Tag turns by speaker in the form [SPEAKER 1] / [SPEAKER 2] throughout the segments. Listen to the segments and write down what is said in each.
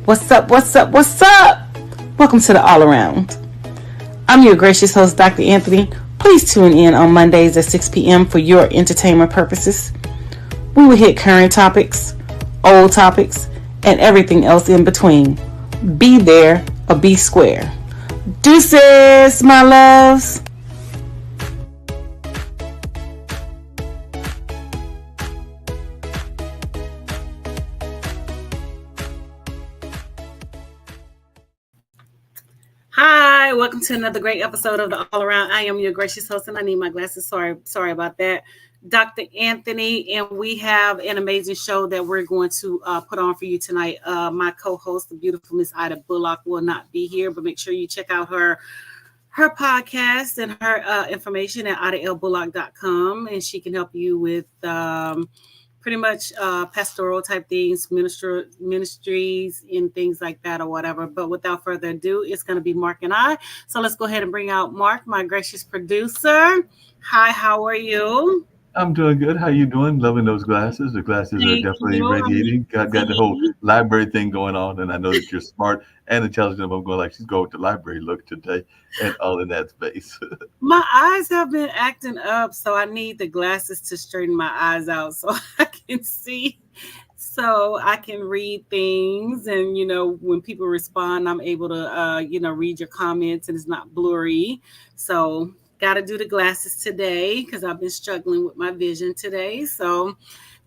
[SPEAKER 1] What's up? What's up? What's up? Welcome to the All Around. I'm your gracious host, Dr. Anthony. Please tune in on Mondays at 6 p.m. for your entertainment purposes. We will hit current topics, old topics, and everything else in between. Be there or be square. Deuces, my loves. Hi, welcome to another great episode of the All Around. I am your gracious host, and I need my glasses. Sorry about that. Dr. Anthony, and we have an amazing show that we're going to put on for you tonight. My co-host, the beautiful Miss Ida Bullock, will not be here, but make sure you check out her podcast and her information at idalbullock.com, and she can help you with pretty much pastoral type things, ministries and things like that or whatever. But without further ado, it's going to be Mark and I. So let's go ahead and bring out Mark, my gracious producer. Hi, how are you?
[SPEAKER 2] I'm doing good. How you doing? Loving those glasses. The glasses are definitely radiating. Got the whole library thing going on, and I know that you're smart and intelligent. I'm going like she's going with the library look today, and all in that space.
[SPEAKER 1] My eyes have been acting up, so I need the glasses to straighten my eyes out so I can see, so I can read things, and when people respond, I'm able to read your comments, and it's not blurry. So. Got to do the glasses today because I've been struggling with my vision today. So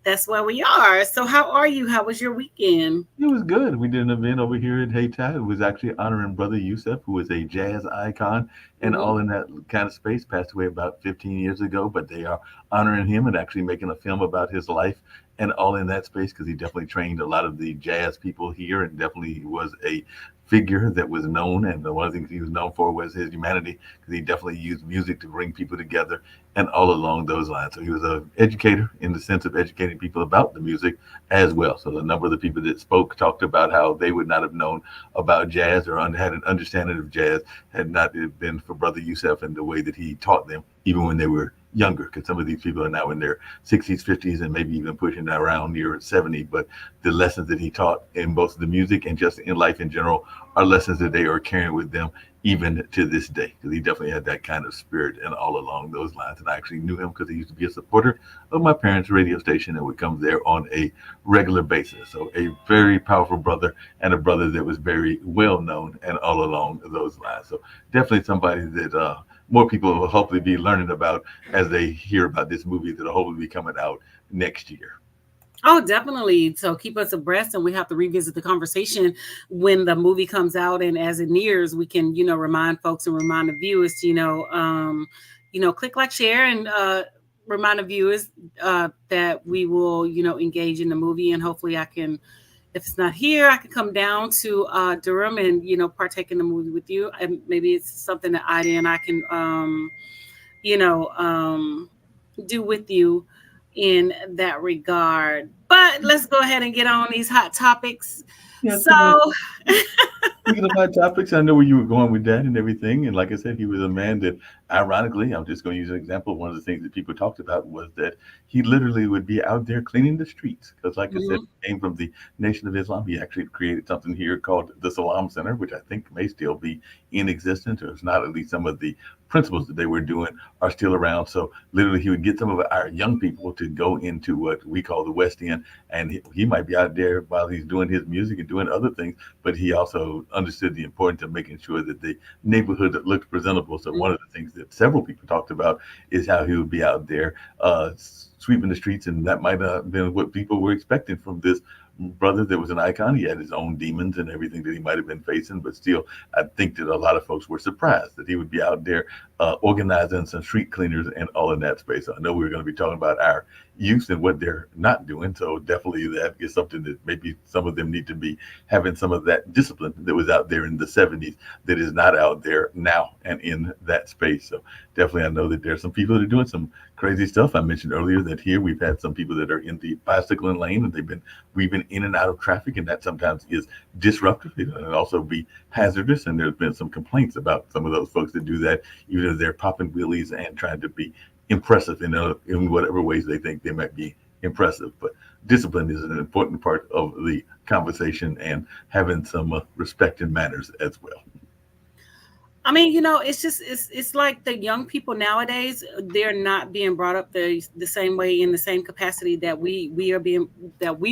[SPEAKER 1] that's where we are. So how are you? How was your weekend?
[SPEAKER 2] It was good. We did an event over here at Hayti. It was actually honoring Brother Yusef, who was a jazz icon and all in that kind of space. Passed away about 15 years ago, but they are honoring him and actually making a film about his life and all in that space because he definitely trained a lot of the jazz people here and definitely was a figure that was known, and one of the things he was known for was his humanity because he definitely used music to bring people together and all along those lines. So he was an educator in the sense of educating people about the music as well. So a number of the people that spoke talked about how they would not have known about jazz or had an understanding of jazz had not been for Brother Yusef and the way that he taught them even when they were younger, because some of these people are now in their 60s, 50s, and maybe even pushing around near 70. But the lessons that he taught in both the music and just in life in general are lessons that they are carrying with them even to this day, because he definitely had that kind of spirit and all along those lines. And I actually knew him because he used to be a supporter of my parents' radio station and would come there on a regular basis. So a very powerful brother and a brother that was very well known and all along those lines. So definitely somebody that more people will hopefully be learning about as they hear about this movie that'll hopefully be coming out next year.
[SPEAKER 1] Oh, definitely. So keep us abreast, and we have to revisit the conversation when the movie comes out. And as it nears, we can, remind folks and remind the viewers to, click like, share, and remind the viewers that we will, engage in the movie. And hopefully I can, if it's not here, I can come down to Durham and, partake in the movie with you. And maybe it's something that Ida and I can, do with you in that regard. But let's go ahead and get on these hot topics.
[SPEAKER 2] Yeah, speaking of hot topics, I know where you were going with that and everything. And like I said, he was a man that, ironically, I'm just going to use an example. One of the things that people talked about was that he literally would be out there cleaning the streets. Because like I said, he came from the Nation of Islam. He actually created something here called the Salam Center, which I think may still be in existence, or if not, at least some of the principles that they were doing are still around. So literally he would get some of our young people to go into what we call the West End, and he might be out there while he's doing his music and doing other things, but he also understood the importance of making sure that the neighborhood looked presentable. So one of the things that several people talked about is how he would be out there sweeping the streets, and that might have been what people were expecting from this brother that was an icon. He had his own demons and everything that he might have been facing, but still, I think that a lot of folks were surprised that he would be out there organizing some street cleaners and all in that space. So I know we're going to be talking about our youth and what they're not doing. So definitely that is something that maybe some of them need to be having some of that discipline that was out there in the 70s that is not out there now and in that space. So definitely I know that there's some people that are doing some crazy stuff. I mentioned earlier that here we've had some people that are in the bicycling lane and we've been in and out of traffic, and that sometimes is disruptive and also be hazardous. And there's been some complaints about some of those folks that do that, even if they're popping wheelies and trying to be impressive in whatever ways they think they might be impressive. But discipline is an important part of the conversation and having some respect and manners as well.
[SPEAKER 1] I mean, it's just it's like the young people nowadays, they're not being brought up the same way in the same capacity that we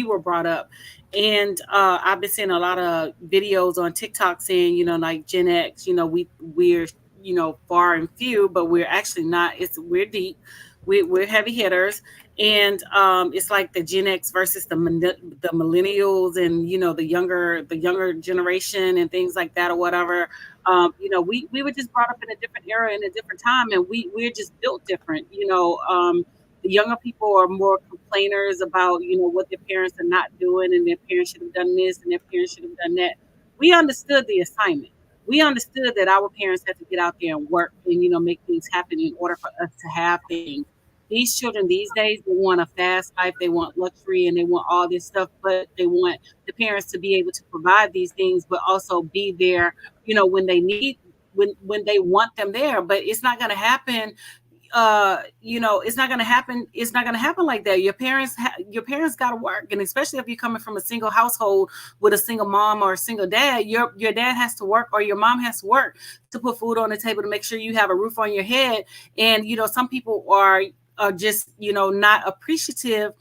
[SPEAKER 1] were brought up. And I've been seeing a lot of videos on TikTok saying, like Gen X, we're far and few, but we're actually not. We're deep. We're heavy hitters, and it's like the Gen X versus the millennials, and the younger generation and things like that or whatever. We were just brought up in a different era in a different time, and we're just built different. The younger people are more complainers about what their parents are not doing, and their parents should have done this, and their parents should have done that. We understood the assignment. We understood that our parents had to get out there and work and make things happen in order for us to have things. These children these days, they want a fast life, they want luxury, and they want all this stuff, but they want the parents to be able to provide these things, but also be there, when they need, when they want them there. But it's not going to happen. It's not going to happen. It's not going to happen like that. Your parents got to work, and especially if you're coming from a single household with a single mom or a single dad, your dad has to work, or your mom has to work to put food on the table, to make sure you have a roof on your head. And some people are just not appreciative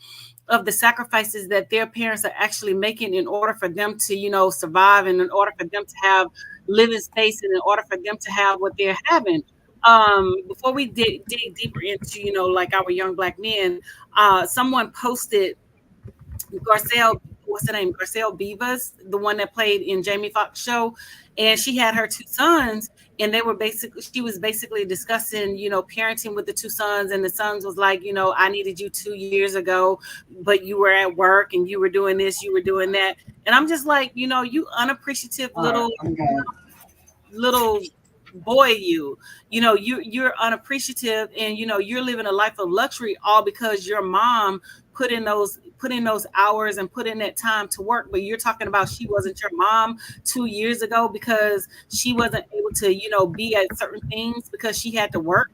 [SPEAKER 1] of the sacrifices that their parents are actually making in order for them to survive, and in order for them to have living space, and in order for them to have what they're having. Before we dig deeper into like our young black men, someone posted Garcelle, what's her name? Garcelle Beavers, the one that played in Jamie Foxx show. And she had her two sons, and she was basically discussing, parenting with the two sons. And the sons was like, I needed you 2 years ago, but you were at work and you were doing this, you were doing that. And I'm just like, you unappreciative little boy, you're unappreciative, and you're living a life of luxury, all because your mom put in those hours and put in that time to work. But you're talking about she wasn't your mom 2 years ago because she wasn't able to be at certain things because she had to work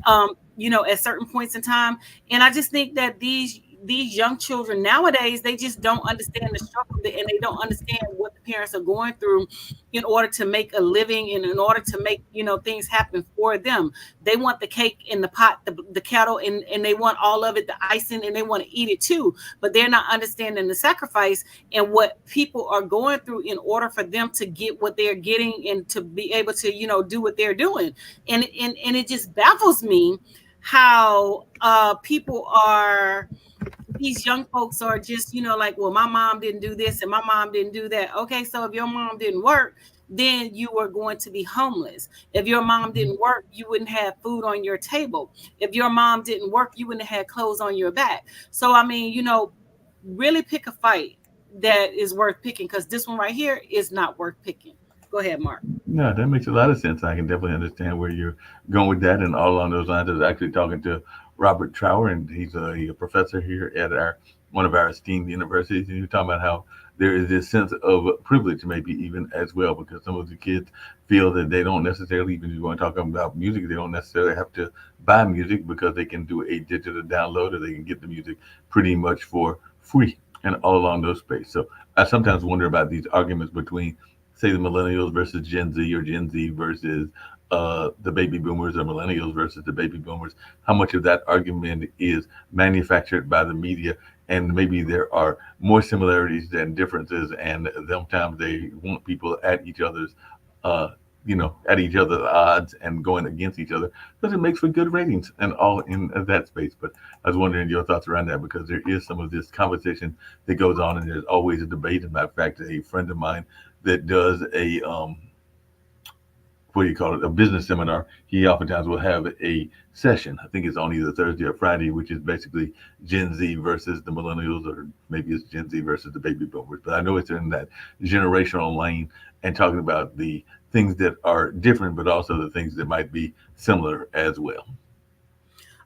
[SPEAKER 1] at certain points in time. And I just think that these young children nowadays, they just don't understand the struggle, and they don't understand what the parents are going through in order to make a living, and in order to make things happen for them. They want the cake in the pot, the kettle, and they want all of it, the icing, and they want to eat it too. But they're not understanding the sacrifice and what people are going through in order for them to get what they're getting, and to be able to do what they're doing. And it just baffles me how these young folks are just, like, well, my mom didn't do this and my mom didn't do that. Okay, so if your mom didn't work, then you were going to be homeless. If your mom didn't work, you wouldn't have food on your table. If your mom didn't work, you wouldn't have had clothes on your back. So, I mean, really pick a fight that is worth picking, because this one right here is not worth picking. Go ahead, Mark.
[SPEAKER 2] No, that makes a lot of sense. I can definitely understand where you're going with that. And all along those lines, I was actually talking to Robert Trower, and he's a professor here at one of our esteemed universities. And you're talking about how there is this sense of privilege, maybe even as well, because some of the kids feel that they don't necessarily, even if you want to talk about music, they don't necessarily have to buy music, because they can do a digital download, or they can get the music pretty much for free, and all along those spaces. So I sometimes wonder about these arguments between, say, the millennials versus Gen Z, or Gen Z versus the baby boomers, or millennials versus the baby boomers. How much of that argument is manufactured by the media, and maybe there are more similarities than differences, and sometimes they want people at each other's at each other's odds and going against each other, because it makes for good ratings and all in that space. But I was wondering your thoughts around that, because there is some of this conversation that goes on, and there's always a debate. As a matter of fact, a friend of mine that does a what do you call it, a business seminar, he oftentimes will have a session. I think it's on either Thursday or Friday, which is basically Gen Z versus the millennials, or maybe it's Gen Z versus the baby boomers. But I know it's in that generational lane, and talking about the things that are different, but also the things that might be similar as well.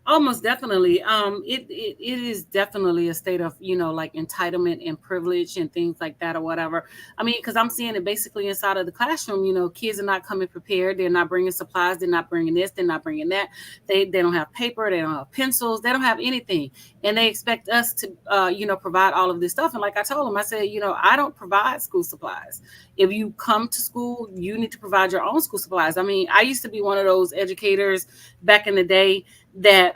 [SPEAKER 1] Almost definitely. It is definitely a state of, like entitlement and privilege and things like that or whatever. I mean, because I'm seeing it basically inside of the classroom. Kids are not coming prepared. They're not bringing supplies. They're not bringing this. They're not bringing that. They don't have paper. They don't have pencils. They don't have anything, and they expect us to, provide all of this stuff. And like I told them, I said, I don't provide school supplies. If you come to school, you need to provide your own school supplies. I mean, I used to be one of those educators back in the day that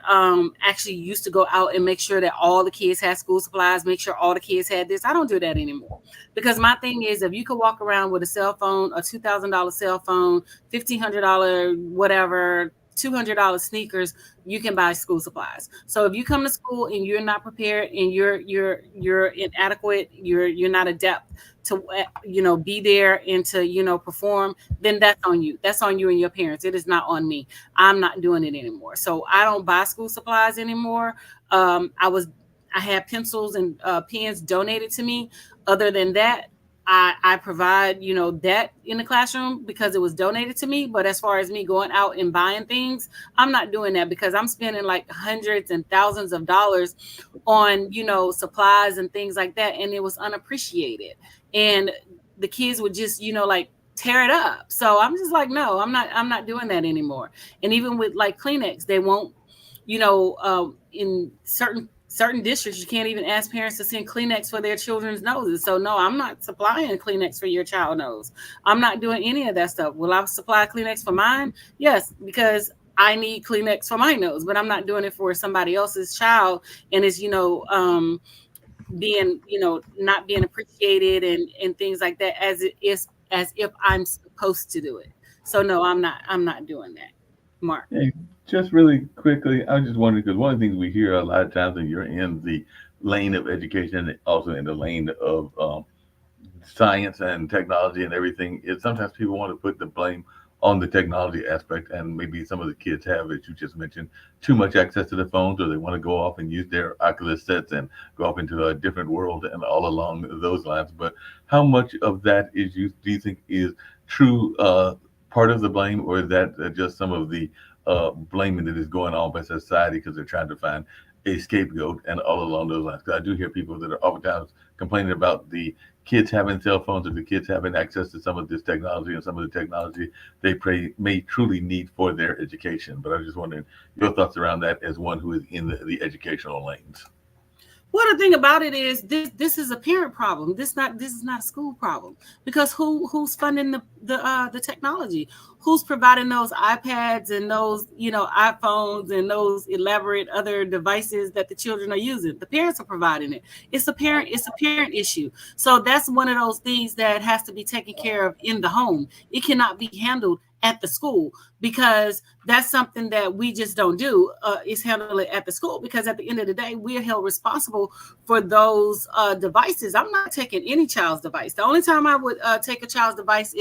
[SPEAKER 1] actually used to go out and make sure that all the kids had school supplies, make sure all the kids had this. I don't do that anymore, because my thing is, if you could walk around with a cell phone, a $2,000 cell phone, $1,500 whatever, $200 sneakers, you can buy school supplies. So if you come to school and you're not prepared and you're inadequate, you're not adept to be there and to perform, then that's on you. That's on you and your parents. It is not on me. I'm not doing it anymore. So I don't buy school supplies anymore. I had pencils and pens donated to me. Other than that, I provide, that in the classroom because it was donated to me. But as far as me going out and buying things, I'm not doing that, because I'm spending like hundreds and thousands of dollars on, supplies and things like that. And it was unappreciated. And the kids would just, like tear it up. So I'm just like, no, I'm not doing that anymore. And even with like Kleenex, they won't, in certain districts, you can't even ask parents to send Kleenex for their children's noses. So no, I'm not supplying Kleenex for your child nose. I'm not doing any of that stuff. Will I supply Kleenex for mine? Yes, because I need Kleenex for my nose, but I'm not doing it for somebody else's child. And it's, being, not being appreciated and things like that, as it is, as if I'm supposed to do it. So no, I'm not doing that. Mark.
[SPEAKER 2] Hey, just really quickly, I was just wondering because one of the things we hear a lot of times when you're in the lane of education, and also in the lane of science and technology and everything, is sometimes people want to put the blame on the technology aspect, and maybe some of the kids have, as you just mentioned, too much access to the phones, or they want to go off and use their Oculus sets and go off into a different world and all along those lines. But how much of that do you think is true part of the blame, or is that just some of the blaming that is going on by society because they're trying to find a scapegoat and all along those lines? Because I do hear people that are oftentimes complaining about the kids having cell phones, or the kids having access to some of this technology and some of the technology may truly need for their education. But I was just wondering your thoughts around that as one who is in the educational lanes.
[SPEAKER 1] Well, the thing about it is, this is a parent problem. This is not a school problem, because who's funding the technology? Who's providing those iPads and those iPhones and those elaborate other devices that the children are using? The parents are providing it. It's a parent issue. So that's one of those things that has to be taken care of in the home. It cannot be handled at the school, because that's something that we just don't do, is handle it at the school, because at the end of the day, we are held responsible for those devices. I'm not taking any child's device. The only time I would take a child's device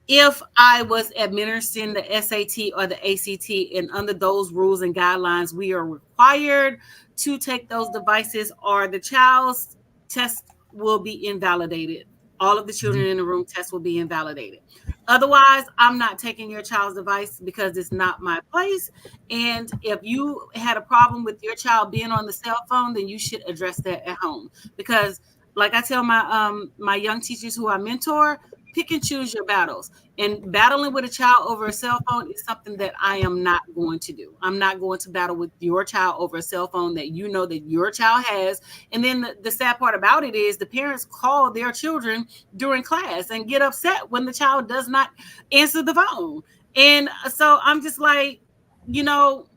[SPEAKER 1] if I was administering the SAT or the ACT, and under those rules and guidelines, we are required to take those devices, or the child's test will be invalidated. All of the children in the room test will be invalidated. Otherwise, I'm not taking your child's device, because it's not my place. And if you had a problem with your child being on the cell phone, then you should address that at home. Because like I tell my young teachers who I mentor, pick and choose your battles. And battling with a child over a cell phone is something that I am not going to do. I'm not going to battle with your child over a cell phone that you know that your child has. And then the sad part about it is, the parents call their children during class and get upset when the child does not answer the phone. And so I'm just like,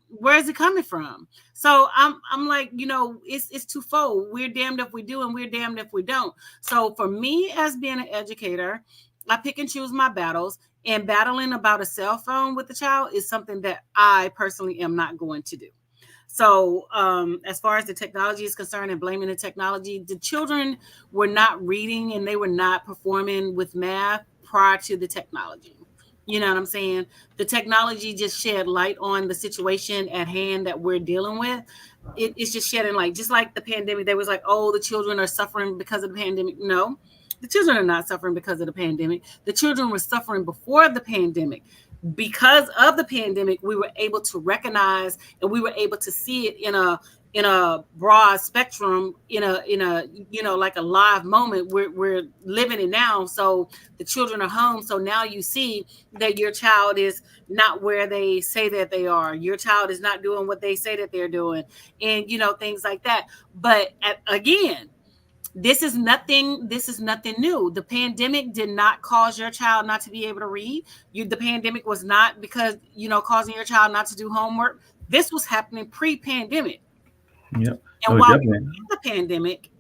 [SPEAKER 1] where is it coming from? So I'm like, it's twofold. We're damned if we do, and we're damned if we don't. So for me, as being an educator, I pick and choose my battles, and battling about a cell phone with the child is something that I personally am not going to do. So as far as the technology is concerned and blaming the technology, the children were not reading and they were not performing with math prior to the technology. You know what I'm saying? The technology just shed light on the situation at hand that we're dealing with. It's just shedding light. Just like the pandemic, they was like, oh, the children are suffering because of the pandemic. No, the children are not suffering because of the pandemic. The children were suffering before the pandemic. because of the pandemic, we were able to recognize and we were able to see it in a broad spectrum, in a like a live moment. We're living it now. So the children are home. So now you see that your child is not where they say that they are. Your child is not doing what they say that they're doing, and things like that. But again, this is nothing new. The pandemic did not cause your child not to be able to read. The pandemic was not because causing your child not to do homework. This was happening pre-pandemic.
[SPEAKER 2] Yeah.
[SPEAKER 1] And
[SPEAKER 2] No,
[SPEAKER 1] while we were
[SPEAKER 2] definitely.
[SPEAKER 1] in the pandemic,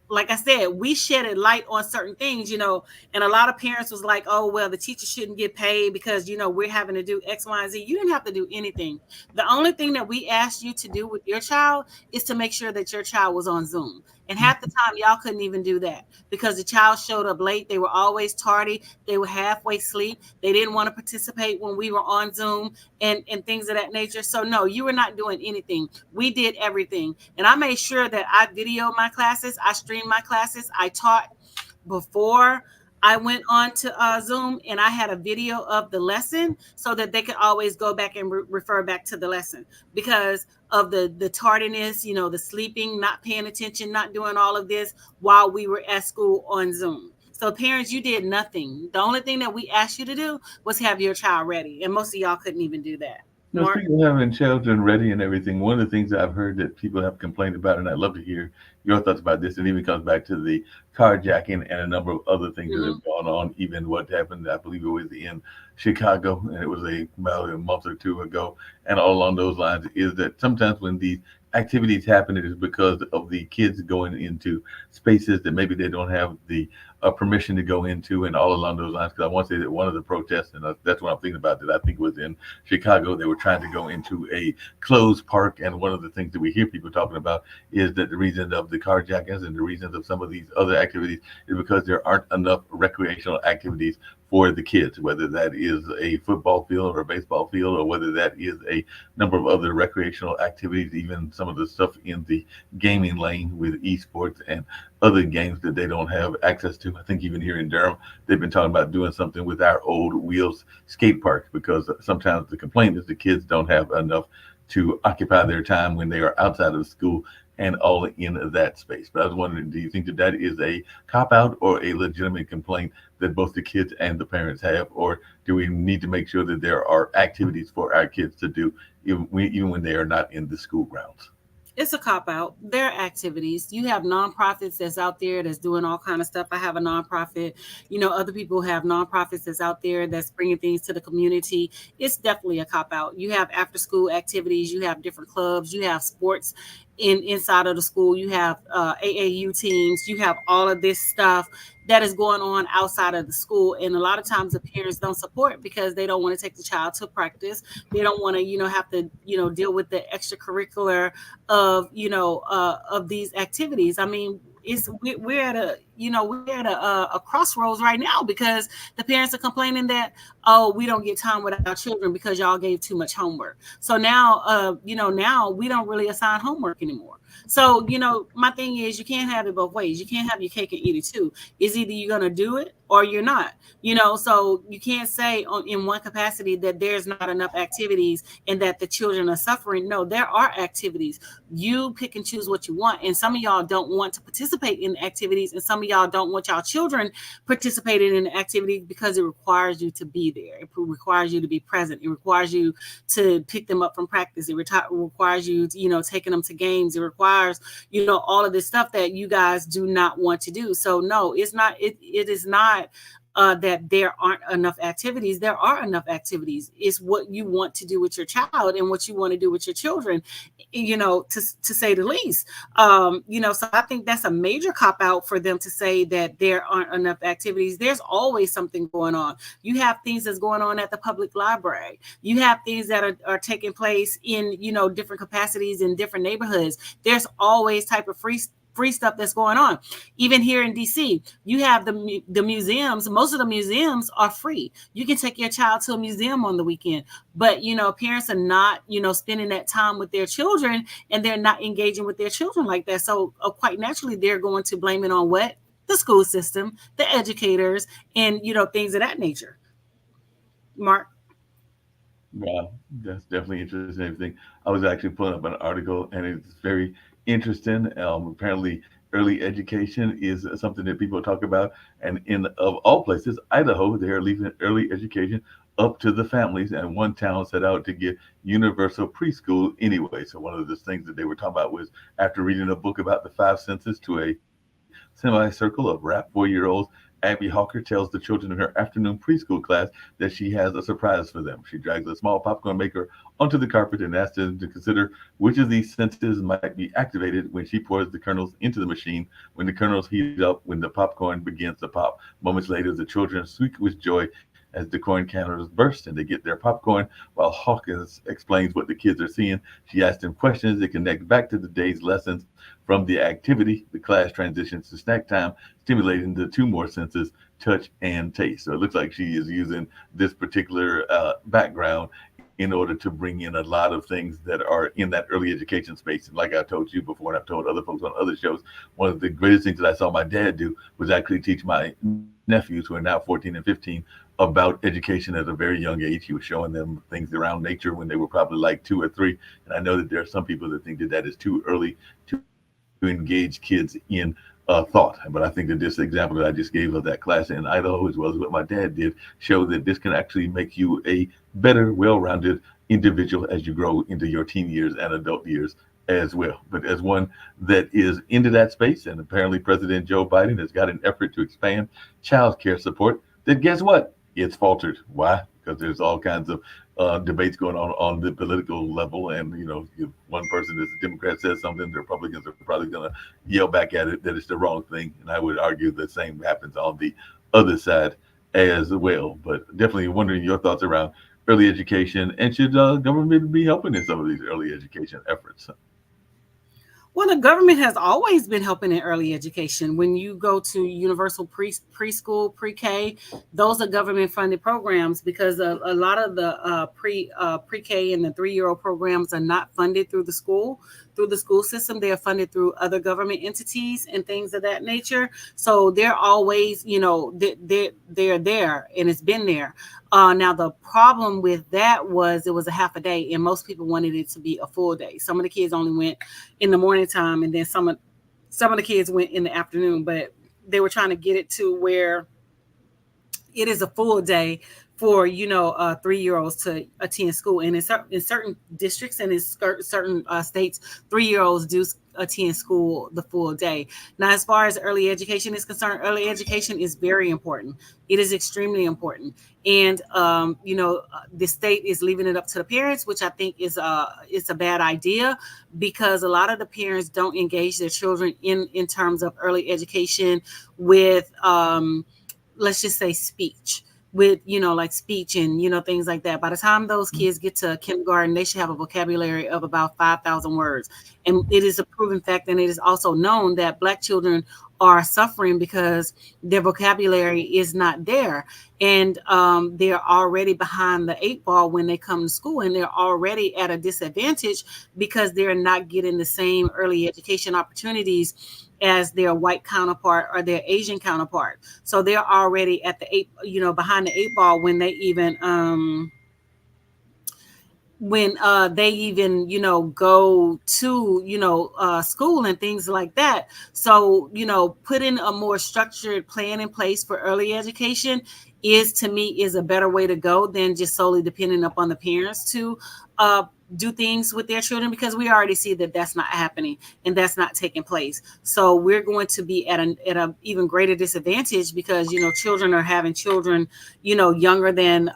[SPEAKER 1] like I said, we shedded light on certain things, and a lot of parents was like, oh, well, the teacher shouldn't get paid because, we're having to do X, Y, and Z. You didn't have to do anything. The only thing that we asked you to do with your child is to make sure that your child was on Zoom. And half the time, y'all couldn't even do that because the child showed up late. They were always tardy. They were halfway asleep. They didn't want to participate when we were on Zoom and things of that nature. So, no, you were not doing anything. We did everything. And I made sure that I videoed my classes. I streamed my classes. I taught before I went on to Zoom, and I had a video of the lesson so that they could always go back and refer back to the lesson because of the tardiness, the sleeping, not paying attention, not doing all of this while we were at school on Zoom. So parents, you did nothing. The only thing that we asked you to do was have your child ready, and most of y'all couldn't even do that.
[SPEAKER 2] No,
[SPEAKER 1] Mark?
[SPEAKER 2] speaking of having children ready and everything, one of the things that I've heard that people have complained about, and I'd love to hear your thoughts about this, and even comes back to the carjacking and a number of other things that
[SPEAKER 1] Mhm.
[SPEAKER 2] have gone on, even what happened, I believe it was in Chicago, and it was about a month or two ago, and all along those lines, is that sometimes when these activities happen, it is because of the kids going into spaces that maybe they don't have the permission to go into, and all along those lines. Because I want to say that one of the protests, and that's what I'm thinking about, that I think was in Chicago, they were trying to go into a closed park. And one of the things that we hear people talking about is that the reason of the carjackings and the reasons of some of these other activities is because there aren't enough recreational activities for the kids, whether that is a football field or a baseball field, or whether that is a number of other recreational activities, even some of the stuff in the gaming lane with esports and other games that they don't have access to. I think even here in Durham, they've been talking about doing something with our old wheels skate park because sometimes the complaint is the kids don't have enough to occupy their time when they are outside of school and all in that space. But I was wondering, do you think that that is a cop out or a legitimate complaint that both the kids and the parents have, or do we need to make sure that there are activities for our kids to do even when they are not in the school grounds?
[SPEAKER 1] It's a cop out. There are activities. You have nonprofits that's out there that's doing all kind of stuff. I have a nonprofit. Other people have nonprofits that's out there that's bringing things to the community. It's definitely a cop out. You have after school activities. You have different clubs. You have sports inside of the school. You have AAU teams. You have all of this stuff that is going on outside of the school, and a lot of times the parents don't support because they don't want to take the child to practice. They don't want to have to deal with the extracurricular of these activities. I mean, we're at a crossroads right now because the parents are complaining that, oh, we don't get time with our children because y'all gave too much homework. So now now we don't really assign homework anymore. So my thing is, you can't have it both ways. You can't have your cake and eat it too. It's either you're gonna do it or you're not. So you can't say in one capacity that there's not enough activities and that the children are suffering. No, there are activities. You pick and choose what you want, and some of y'all don't want to participate in activities, and some of y'all don't want y'all children participating in the activity because it requires you to be there. It requires you to be present. It requires you to pick them up from practice. It requires you taking them to games. It requires all of this stuff that you guys do not want to do. So no, it's not. It is not that there aren't enough activities. There are enough activities. It's what you want to do with your child and what you want to do with your children, to say the least. So I think that's a major cop out for them to say that there aren't enough activities. There's always something going on. You have things that's going on at the public library. You have things that are taking place in, different capacities in different neighborhoods. There's always type of free stuff that's going on. Even here in DC, you have the museums. Most of the museums are free. You can take your child to a museum on the weekend, but parents are not spending that time with their children, and they're not engaging with their children like that. So quite naturally, they're going to blame it on what? The school system, the educators, and things of that nature. Mark.
[SPEAKER 2] Wow, that's definitely interesting. Everything. I was actually pulling up an article, and it's very interesting. Apparently, early education is something that people talk about, and in of all places, Idaho, they are leaving early education up to the families. And one town set out to get universal preschool anyway. So one of the things that they were talking about was after reading a book about the five senses to a semicircle of rap 4-year-olds, Abby Hawker tells the children in her afternoon preschool class that she has a surprise for them. She drags a small popcorn maker onto the carpet and asks them to consider which of these senses might be activated when she pours the kernels into the machine, when the kernels heat up, when the popcorn begins to pop. Moments later, the children squeak with joy as the corn kernels burst and they get their popcorn. While Hawkins explains what the kids are seeing, she asks them questions that connect back to the day's lessons. From the activity, the class transitions to snack time, stimulating the two more senses, touch and taste. So it looks like she is using this particular background in order to bring in a lot of things that are in that early education space. And like I told you before, and I've told other folks on other shows, one of the greatest things that I saw my dad do was actually teach my nephews, who are now 14 and 15, about education at a very young age. He was showing them things around nature when they were probably like 2 or 3. And I know that there are some people that think that that is too early to engage kids in thought. But I think that this example that I just gave of that class in Idaho, as well as what my dad did, show that this can actually make you a better, well-rounded individual as you grow into your teen years and adult years as well. But as one that is into that space, and apparently President Joe Biden has got an effort to expand child care support, then guess what? It's faltered. Why? Because there's all kinds of debates going on the political level, and if one person that's a Democrat says something, the Republicans are probably going to yell back at it that it's the wrong thing, and I would argue the same happens on the other side as well. But definitely wondering your thoughts around early education, and should government be helping in some of these early education efforts?
[SPEAKER 1] Well, the government has always been helping in early education. When you go to universal preschool, pre-K, those are government funded programs because a lot of the pre-K and the 3-year-old programs are not funded through the school system. They are funded through other government entities and things of that nature. So they're always, they're there, and it's been there. Now the problem with that was it was a half a day, and most people wanted it to be a full day. Some of the kids only went in the morning time, and then some of the kids went in the afternoon. But they were trying to get it to where it is a full day for 3-year-olds to attend school, and in certain districts and in certain states, 3-year-olds do attend school the full day. Now, as far as early education is concerned, early education is very important. It is extremely important, and the state is leaving it up to the parents, which I think is it's a bad idea, because a lot of the parents don't engage their children in terms of early education with let's just say speech, with like speech and things like that. By the time those kids get to kindergarten, they should have a vocabulary of about 5,000 words. And it is a proven fact, and it is also known that Black children are suffering because their vocabulary is not there, and they're already behind the 8 ball when they come to school, and they're already at a disadvantage because they're not getting the same early education opportunities as their white counterpart or their Asian counterpart. So they're already at the behind the 8 ball when they even go to school and things like that. So putting a more structured plan in place for early education to me is a better way to go than just solely depending upon the parents to do things with their children, because we already see that that's not happening and that's not taking place. So we're going to be at a even greater disadvantage because children are having children younger than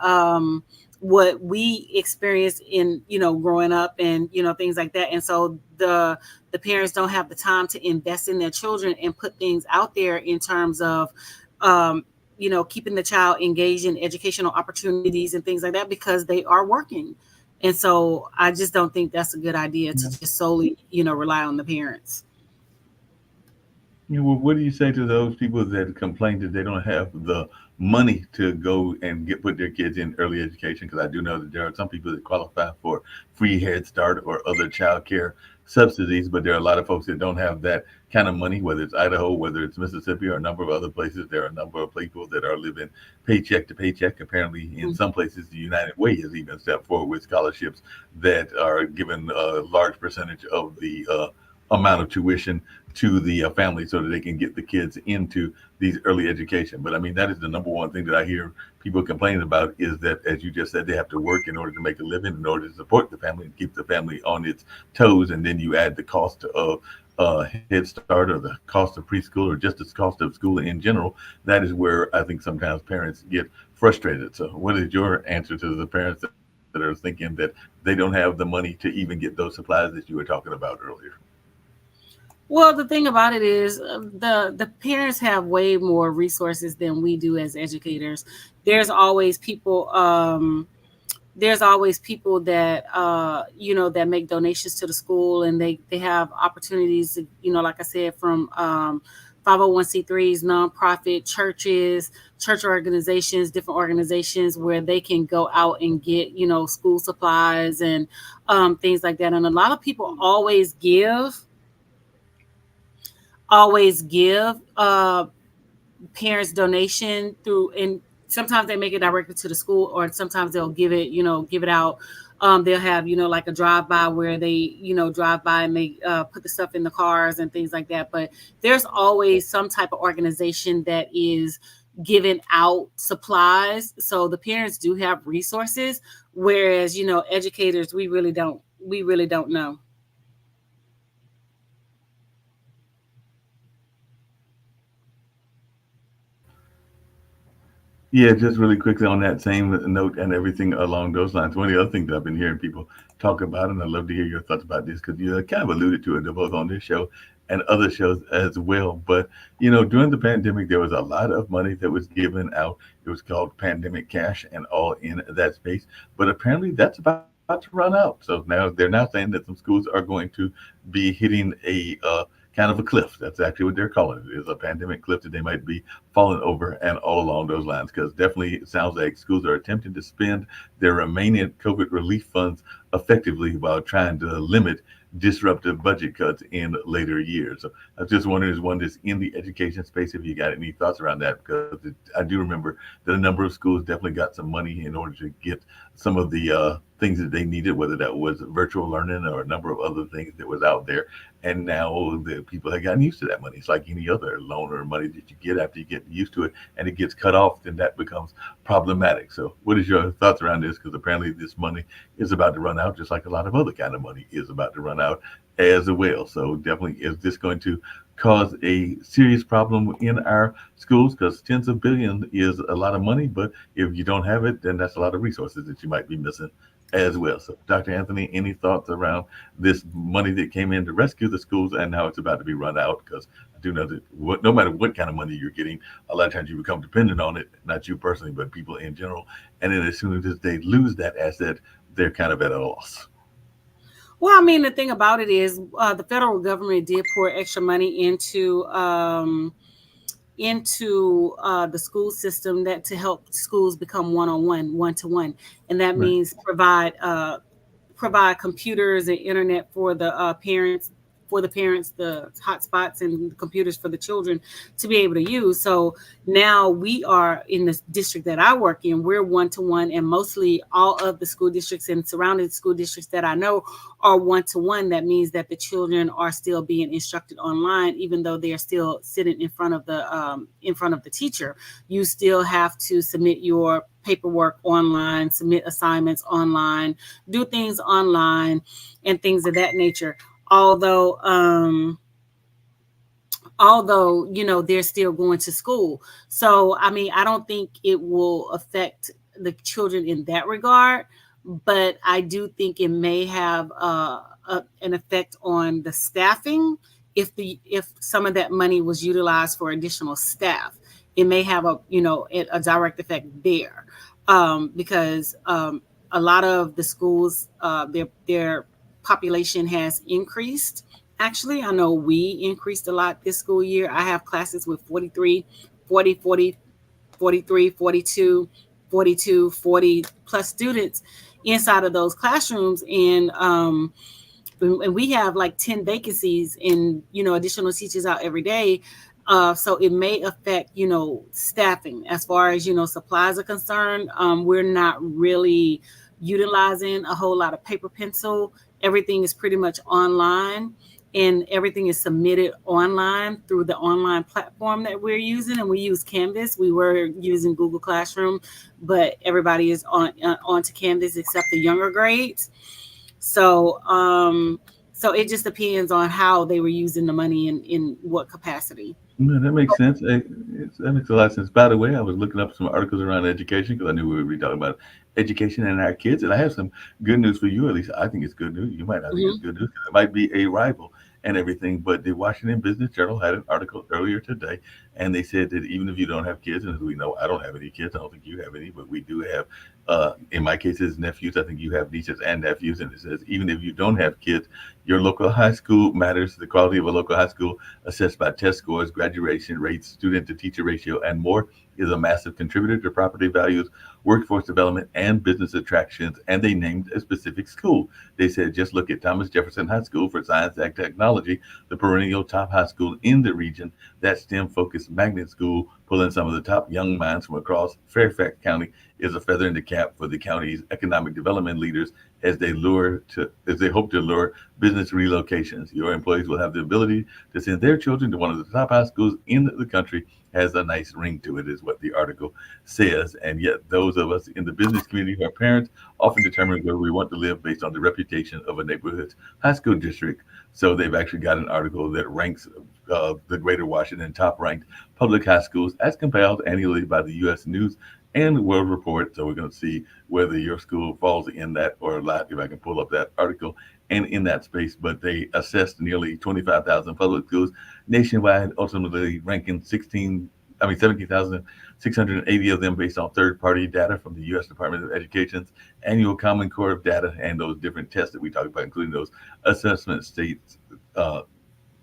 [SPEAKER 1] what we experienced in growing up, and things like that. And so the parents don't have the time to invest in their children and put things out there in terms of keeping the child engaged in educational opportunities and things like that, because they are working. And so I just don't think that's a good idea to just solely rely on the parents.
[SPEAKER 2] Well, what do you say to those people that complain that they don't have the money to go and put their kids in early education? Because I do know that there are some people that qualify for free Head Start or other child care subsidies, but there are a lot of folks that don't have that kind of money, whether it's Idaho, whether it's Mississippi, or a number of other places. There are a number of people that are living paycheck to paycheck. Apparently, in some places, the United Way has even stepped forward with scholarships that are given a large percentage of the amount of tuition to the family so that they can get the kids into these early education. But I mean, that is the number one thing that I hear people complaining about, is that, as you just said, they have to work in order to make a living, in order to support the family and keep the family on its toes. And then you add the cost of Head Start, or the cost of preschool, or just the cost of school in general. That is where I think sometimes parents get frustrated. So what is your answer to the parents that are thinking that they don't have the money to even get those supplies that you were talking about earlier?
[SPEAKER 1] Well, the thing about it is, the parents have way more resources than we do as educators. There's always people. There's always people that that make donations to the school, and they have opportunities. Like I said, from 501c3s, nonprofit churches, church organizations, different organizations where they can go out and get school supplies and things like that. And a lot of people always give parents donation through, and sometimes they make it directly to the school, or sometimes they'll give it out. They'll have like a drive by where they drive by and they put the stuff in the cars and things like that. But there's always some type of organization that is giving out supplies, so the parents do have resources, whereas educators, we really don't know.
[SPEAKER 2] Yeah, just really quickly on that same note and everything along those lines. One of the other things that I've been hearing people talk about, and I'd love to hear your thoughts about this, because you kind of alluded to it both on this show and other shows as well. But, during the pandemic, there was a lot of money that was given out. It was called pandemic cash and all in that space. But apparently that's about to run out. So now they're now saying that some schools are going to be hitting a kind of a cliff. That's actually what they're calling it. It's a pandemic cliff that they might be falling over, and all along those lines. Because definitely it sounds like schools are attempting to spend their remaining COVID relief funds effectively while trying to limit disruptive budget cuts in later years. So I was just wondering, as one that's in the education space, if you got any thoughts around that, because I do remember that a number of schools definitely got some money in order to get some of the things that they needed, whether that was virtual learning or a number of other things that was out there. And now the people have gotten used to that money. It's like any other loan or money that you get. After you get used to it and it gets cut off, then that becomes problematic. So what is your thoughts around this? Because apparently this money is about to run out, just like a lot of other kind of money is about to run out as well. So definitely, is this going to cause a serious problem in our schools? Because tens of billions is a lot of money, but if you don't have it, then that's a lot of resources that you might be missing as well. So Dr. Anthony, any thoughts around this money that came in to rescue the schools and now it's about to be run out? Because I do know that no matter what kind of money you're getting, a lot of times you become dependent on it, not you personally, but people in general. And then as soon as they lose that asset, they're kind of at a loss.
[SPEAKER 1] Well, I mean, the thing about it is, the federal government did pour extra money into the school system, that to help schools become one-on-one, one-to-one, and that
[SPEAKER 2] Right.
[SPEAKER 1] means provide computers and internet for the parents, the hotspots and computers for the children to be able to use. So now we are in the district that I work in, we're one-to-one, and mostly all of the school districts and surrounding school districts that I know are one-to-one. That means that the children are still being instructed online, even though they are still sitting in front of the teacher. You still have to submit your paperwork online, submit assignments online, do things online, and things of that nature. Although they're still going to school. So I mean, I don't think it will affect the children in that regard, but I do think it may have an effect on the staffing. If some of that money was utilized for additional staff, it may have a direct effect there, because a lot of the schools, their population has increased. Actually, I know we increased a lot this school year. I have classes with 43, 40, 40, 43, 42, 42, 40 plus students inside of those classrooms. And and we have like 10 vacancies and, additional teachers out every day. So it may affect, staffing as far as, supplies are concerned. We're not really utilizing a whole lot of paper pencil. Everything is pretty much online, and everything is submitted online through the online platform that we're using. And we use Canvas. We were using Google Classroom, but everybody is onto Canvas except the younger grades. So it just depends on how they were using the money and in what capacity.
[SPEAKER 2] Yeah, that makes sense. That makes a lot of sense. By the way, I was looking up some articles around education because I knew we would be talking about education and our kids. And I have some good news for you. At least I think it's good news. You might not think it's
[SPEAKER 1] Mhm.
[SPEAKER 2] good news 'cause it might be a rival and everything. But the Washington Business Journal had an article earlier today, and they said that even if you don't have kids, and as we know, I don't have any kids. I don't think you have any, but we do have. In my case, it's nephews. I think you have nieces and nephews, and it says even if you don't have kids, your local high school matters. The quality of a local high school assessed by test scores, graduation rates, student to teacher ratio, and more is a massive contributor to property values, workforce development, and business attractions. And they named a specific school. They said, just look at Thomas Jefferson High School for Science and Technology, the perennial top high school in the region. That STEM focused magnet school, pulling some of the top young minds from across Fairfax County, is a feather in the cap for the county's economic development leaders as they hope to lure business relocations. Your employees will have the ability to send their children to one of the top high schools in the country. Has a nice ring to it, is what the article says. And yet, those of us in the business community who are parents often determine where we want to live based on the reputation of a neighborhood's high school district. So they've actually got an article that ranks the Greater Washington top ranked public high schools as compiled annually by the U.S. News and World Report. So we're going to see whether your school falls in that or not, if I can pull up that article and in that space. But they assessed nearly 25,000 public schools nationwide, ultimately ranking 17,680 of them based on third-party data from the U.S. Department of Education's annual Common Core of data and those different tests that we talked about, including those assessment states.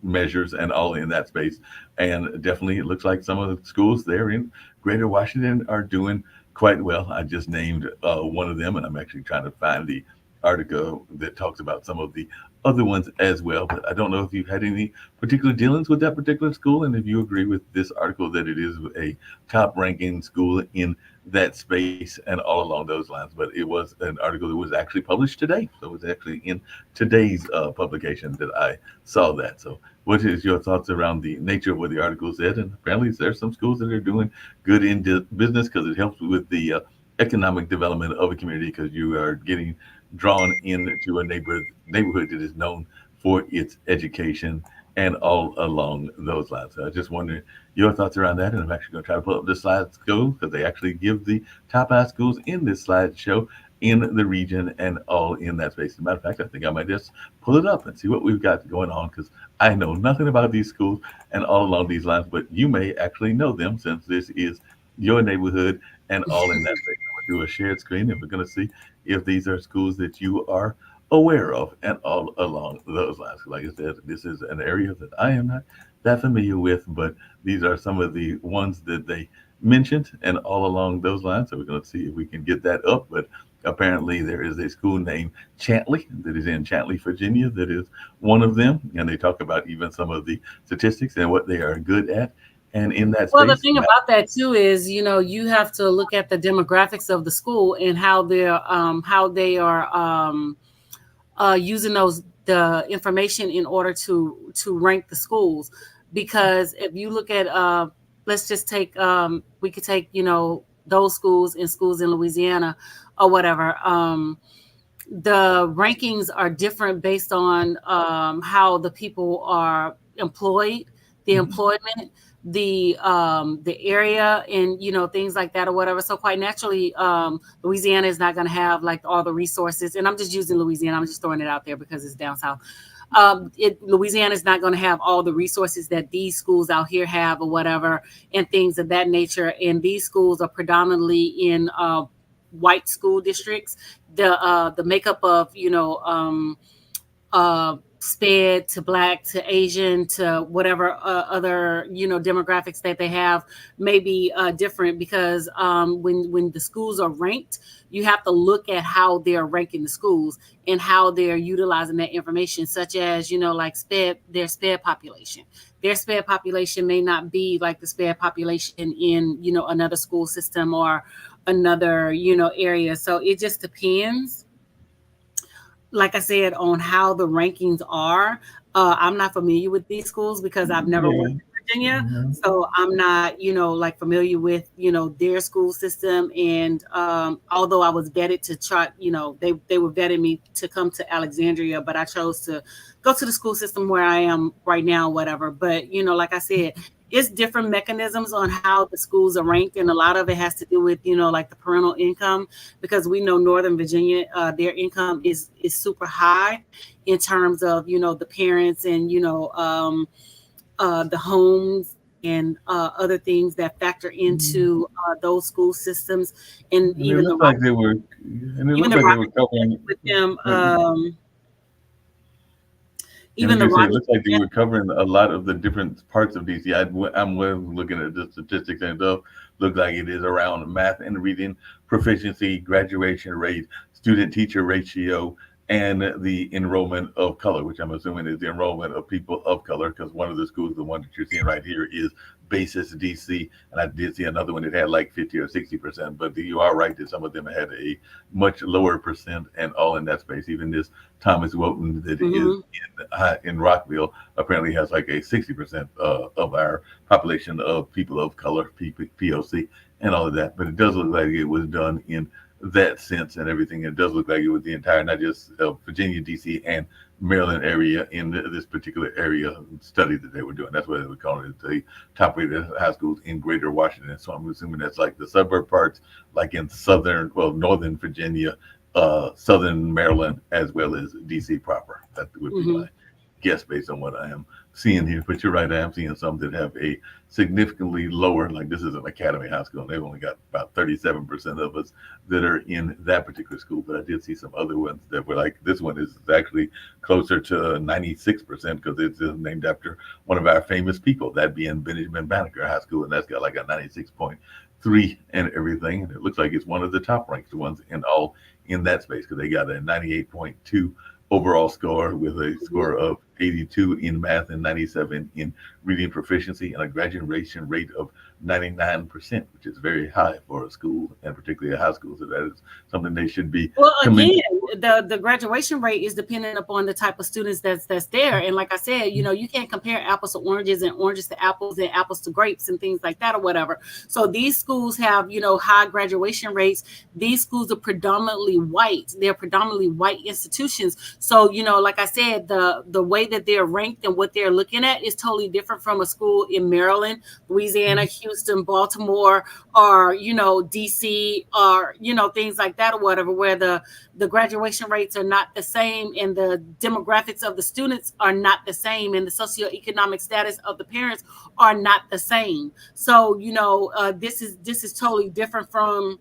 [SPEAKER 2] Measures and all in that space. And definitely, it looks like some of the schools there in Greater Washington are doing quite well. I just named one of them, and I'm actually trying to find the article that talks about some of the other ones as well. But I don't know if you've had any particular dealings with that particular school, and if you agree with this article that it is a top ranking school in that space and all along those lines. But it was an article that was actually published today. So it was actually in today's publication that I saw that. So what is your thoughts around the nature of what the article said? And apparently there's some schools that are doing good in business because it helps with the economic development of a community because you are getting drawn into a neighborhood that is known for its education and all along those lines. So I just wondering your thoughts around that. And I'm actually going to try to pull up the slideshow because they actually give the top high schools in this slideshow in the region and all in that space. As a matter of fact, I think I might just pull it up and see what we've got going on because I know nothing about these schools and all along these lines, but you may actually know them since this is your neighborhood and all in that space. I'm going to do a shared screen and we're going to see if these are schools that you are aware of and all along those lines. Like I said, this is an area that I am not that familiar with, but these are some of the ones that they mentioned and all along those lines. So we're going to see if we can get that up. But apparently there is a school named Chantley that is in Chantley, Virginia, that is one of them. And they talk about even some of the statistics and what they are good at. And in that
[SPEAKER 1] Well, the
[SPEAKER 2] space,
[SPEAKER 1] thing about that too is, you have to look at the demographics of the school and how they are using the information in order to rank the schools. Because if you look at let's just take we could take those schools and schools in Louisiana or whatever. The rankings are different based on how the people are employed, the employment, the area, and things like that or whatever. So quite naturally, Louisiana is not going to have like all the resources. And I'm just using Louisiana. I'm just throwing it out there because it's down south. Louisiana is not going to have all the resources that these schools out here have or whatever, and things of that nature. And these schools are predominantly in white school districts. The makeup of sped to black to Asian to whatever other demographics that they have may be different, because when the schools are ranked, you have to look at how they're ranking the schools and how they're utilizing that information, such as like sped their sped population. Their sped population may not be like the sped population in another school system or another area. So it just depends, like I said, on how the rankings are. I'm not familiar with these schools because I've never
[SPEAKER 2] Yeah.
[SPEAKER 1] worked in Virginia.
[SPEAKER 2] Mhm.
[SPEAKER 1] So I'm not, like familiar with, their school system. And although I was vetted to try, they were vetting me to come to Alexandria, but I chose to go to the school system where I am right now, whatever. But, like I said, it's different mechanisms on how the schools are ranked. And a lot of it has to do with, like the parental income, because we know Northern Virginia, their income is super high in terms of the parents and the homes and other things that factor into those school systems, and
[SPEAKER 2] And it looked like they were, and it
[SPEAKER 1] even
[SPEAKER 2] looked
[SPEAKER 1] the
[SPEAKER 2] like they
[SPEAKER 1] Rock
[SPEAKER 2] were covering.
[SPEAKER 1] with them,
[SPEAKER 2] And
[SPEAKER 1] even
[SPEAKER 2] as
[SPEAKER 1] the
[SPEAKER 2] you say, it
[SPEAKER 1] Rocky.
[SPEAKER 2] looks like they were covering a lot of the different parts of DC. I'm looking at the statistics, and it does look like it is around math and reading proficiency, graduation rate, student teacher ratio, and the enrollment of color, which I'm assuming is the enrollment of people of color, because one of the schools, the one that you're seeing right here, is Basis DC, and I did see another one that had like 50 or 60%. But you are right that some of them had a much lower percent, and all in that space. Even this Thomas Wilton that is
[SPEAKER 1] Hmm.
[SPEAKER 2] in Rockville apparently has like a 60% of our population of people of color, POC, and all of that. But it does look like it was done in that sense and everything. It does look like it was the entire, not just Virginia, DC, and Maryland area in this particular area study that they were doing. That's what they would call it, the top rated high schools in Greater Washington. So I'm assuming that's like the suburb parts, like in Northern Virginia, Southern Maryland, as well as DC proper. That would be
[SPEAKER 1] Hmm.
[SPEAKER 2] my guess based on what I am seeing here. But you're right, I am seeing some that have a significantly lower, like this is an academy high school, and they've only got about 37% of us that are in that particular school. But I did see some other ones that were like, this one is actually closer to 96% because it's named after one of our famous people, that being Benjamin Banneker High School, and that's got like a 96.3 and everything. And it looks like it's one of the top ranked ones in that space, because they got a 98.2 overall score with a score of 82 in math and 97 in reading proficiency, and a graduation rate of 99%, which is very high for a school, and particularly a high school. So that is something they should be
[SPEAKER 1] Well,
[SPEAKER 2] commended.
[SPEAKER 1] again, the graduation rate is dependent upon the type of students that's there. And like I said, you can't compare apples to oranges and oranges to apples and apples to grapes and things like that or whatever. So these schools have, high graduation rates. These schools are predominantly white. They're predominantly white institutions. So, like I said, the way that they're ranked and what they're looking at is totally different from a school in Maryland, Louisiana, Houston, Baltimore, or DC, or things like that or whatever, where the graduation rates are not the same, and the demographics of the students are not the same, and the socioeconomic status of the parents are not the same. So this is totally different from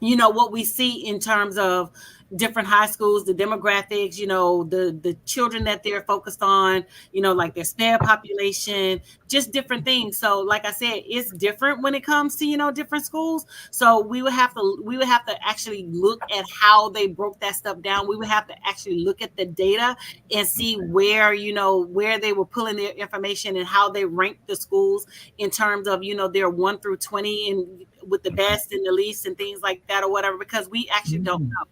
[SPEAKER 1] what we see in terms of different high schools, the demographics, the children that they're focused on, like their spare population, just different things. So like I said, it's different when it comes to different schools. So we would have to actually look at how they broke that stuff down. We would have to actually look at the data and see where they were pulling their information and how they ranked the schools in terms of their 1 through 20, and with the best and the least and things like that or whatever, because we actually don't know.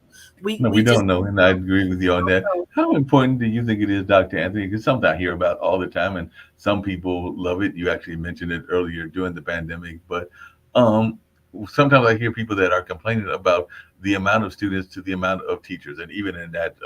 [SPEAKER 1] we
[SPEAKER 2] No, we
[SPEAKER 1] we just
[SPEAKER 2] don't know, and I agree with you on
[SPEAKER 1] don't
[SPEAKER 2] that.
[SPEAKER 1] know.
[SPEAKER 2] How important do you think it is, Dr. Anthony? Because something I hear about all the time, and some people love it. You actually mentioned it earlier during the pandemic, but um, sometimes I hear people that are complaining about the amount of students to the amount of teachers, and even in that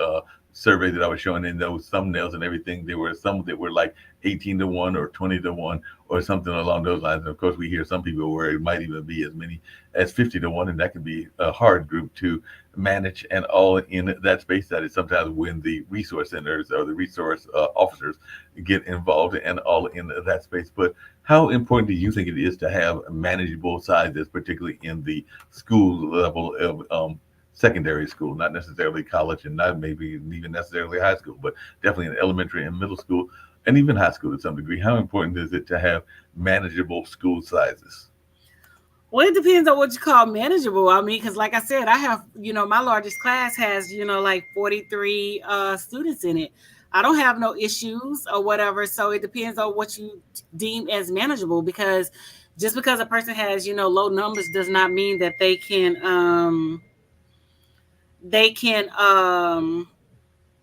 [SPEAKER 2] survey that I was showing in those thumbnails and everything, there were some that were like 18 to 1 or 20 to 1 or something along those lines. And of course, we hear some people where it might even be as many as 50 to 1, and that can be a hard group to manage, and all in that space. That is sometimes when the resource centers or the resource officers get involved, and all in that space. But how important do you think it is to have manageable sizes, particularly in the school level of secondary school, not necessarily college, and not maybe even necessarily high school, but definitely in elementary and middle school, and even high school to some degree. How important is it to have manageable school sizes?
[SPEAKER 1] Well, it depends on what you call manageable. I mean, because like I said, I have, my largest class has, like 43 students in it. I don't have no issues or whatever. So it depends on what you deem as manageable, because just because a person has, low numbers does not mean that they can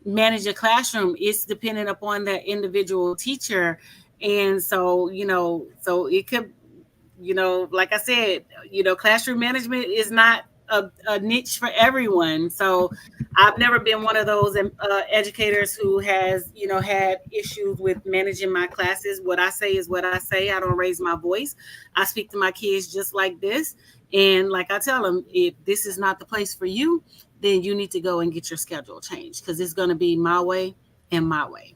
[SPEAKER 1] manage a classroom. It's dependent upon that individual teacher. And so, so it could, like I said, classroom management is not a niche for everyone. So I've never been one of those educators who has, had issues with managing my classes. What I say is what I say. I don't raise my voice. I speak to my kids just like this. And like I tell them, if this is not the place for you, then you need to go and get your schedule changed, because it's going to be my way and my way.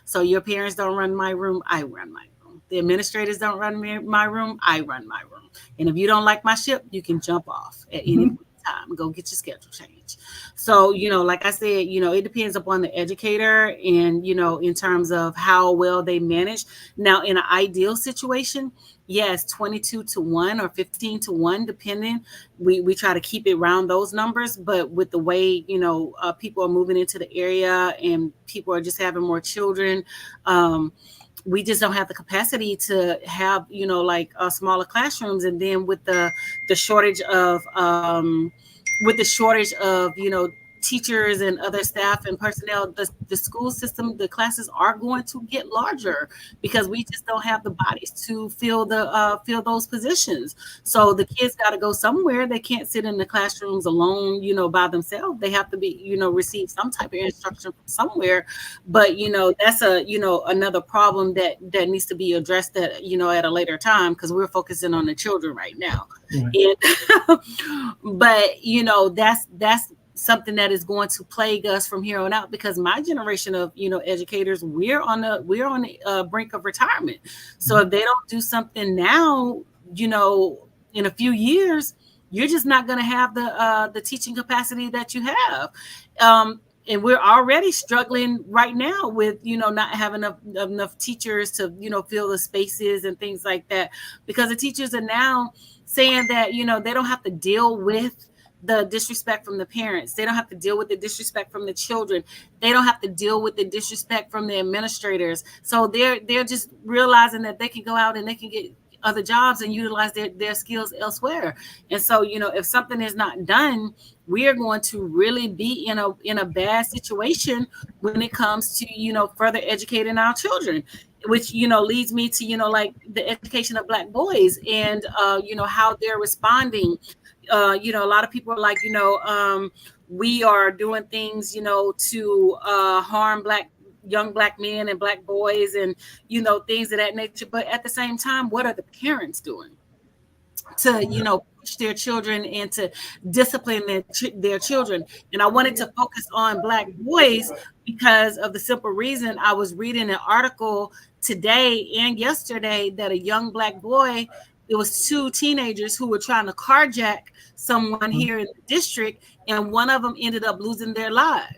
[SPEAKER 1] So your parents don't run my room, I run my room. The administrators don't run my room, I run my room. And if you don't like my ship, you can jump off at any time. Go get your schedule changed. So, like I said, it depends upon the educator and, in terms of how well they manage. Now, in an ideal situation, yes, 22-1 or 15-1, depending. We try to keep it around those numbers, but with the way, people are moving into the area and people are just having more children, we just don't have the capacity to have, like smaller classrooms. And then with the shortage of, teachers and other staff and personnel, the school system, the classes are going to get larger, because we just don't have the bodies to fill those positions. So the kids got to go somewhere. They can't sit in the classrooms alone, by themselves. They have to be, receive some type of instruction from somewhere. But that's another problem that needs to be addressed at a later time, because we're focusing on the children right now. And but that's something that is going to plague us from here on out, because my generation of educators, we're on the brink of retirement. So if they don't do something now, in a few years, you're just not going to have the teaching capacity that you have. And we're already struggling right now with not having enough teachers to fill the spaces and things like that, because the teachers are now saying that they don't have to deal with the disrespect from the parents. They don't have to deal with the disrespect from the children. They don't have to deal with the disrespect from the administrators. So they're just realizing that they can go out and they can get other jobs and utilize their skills elsewhere. And so, if something is not done, we are going to really be in a bad situation when it comes to, further educating our children, which, leads me to, like the education of Black boys and, how they're responding. A lot of people are like, we are doing things, to harm young Black men and Black boys and, things of that nature. But at the same time, what are the parents doing to, push their children and to discipline their children? And I wanted to focus on Black boys because of the simple reason I was reading an article today and yesterday that a young Black boy, it was two teenagers who were trying to carjack someone here in the district, and one of them ended up losing their life.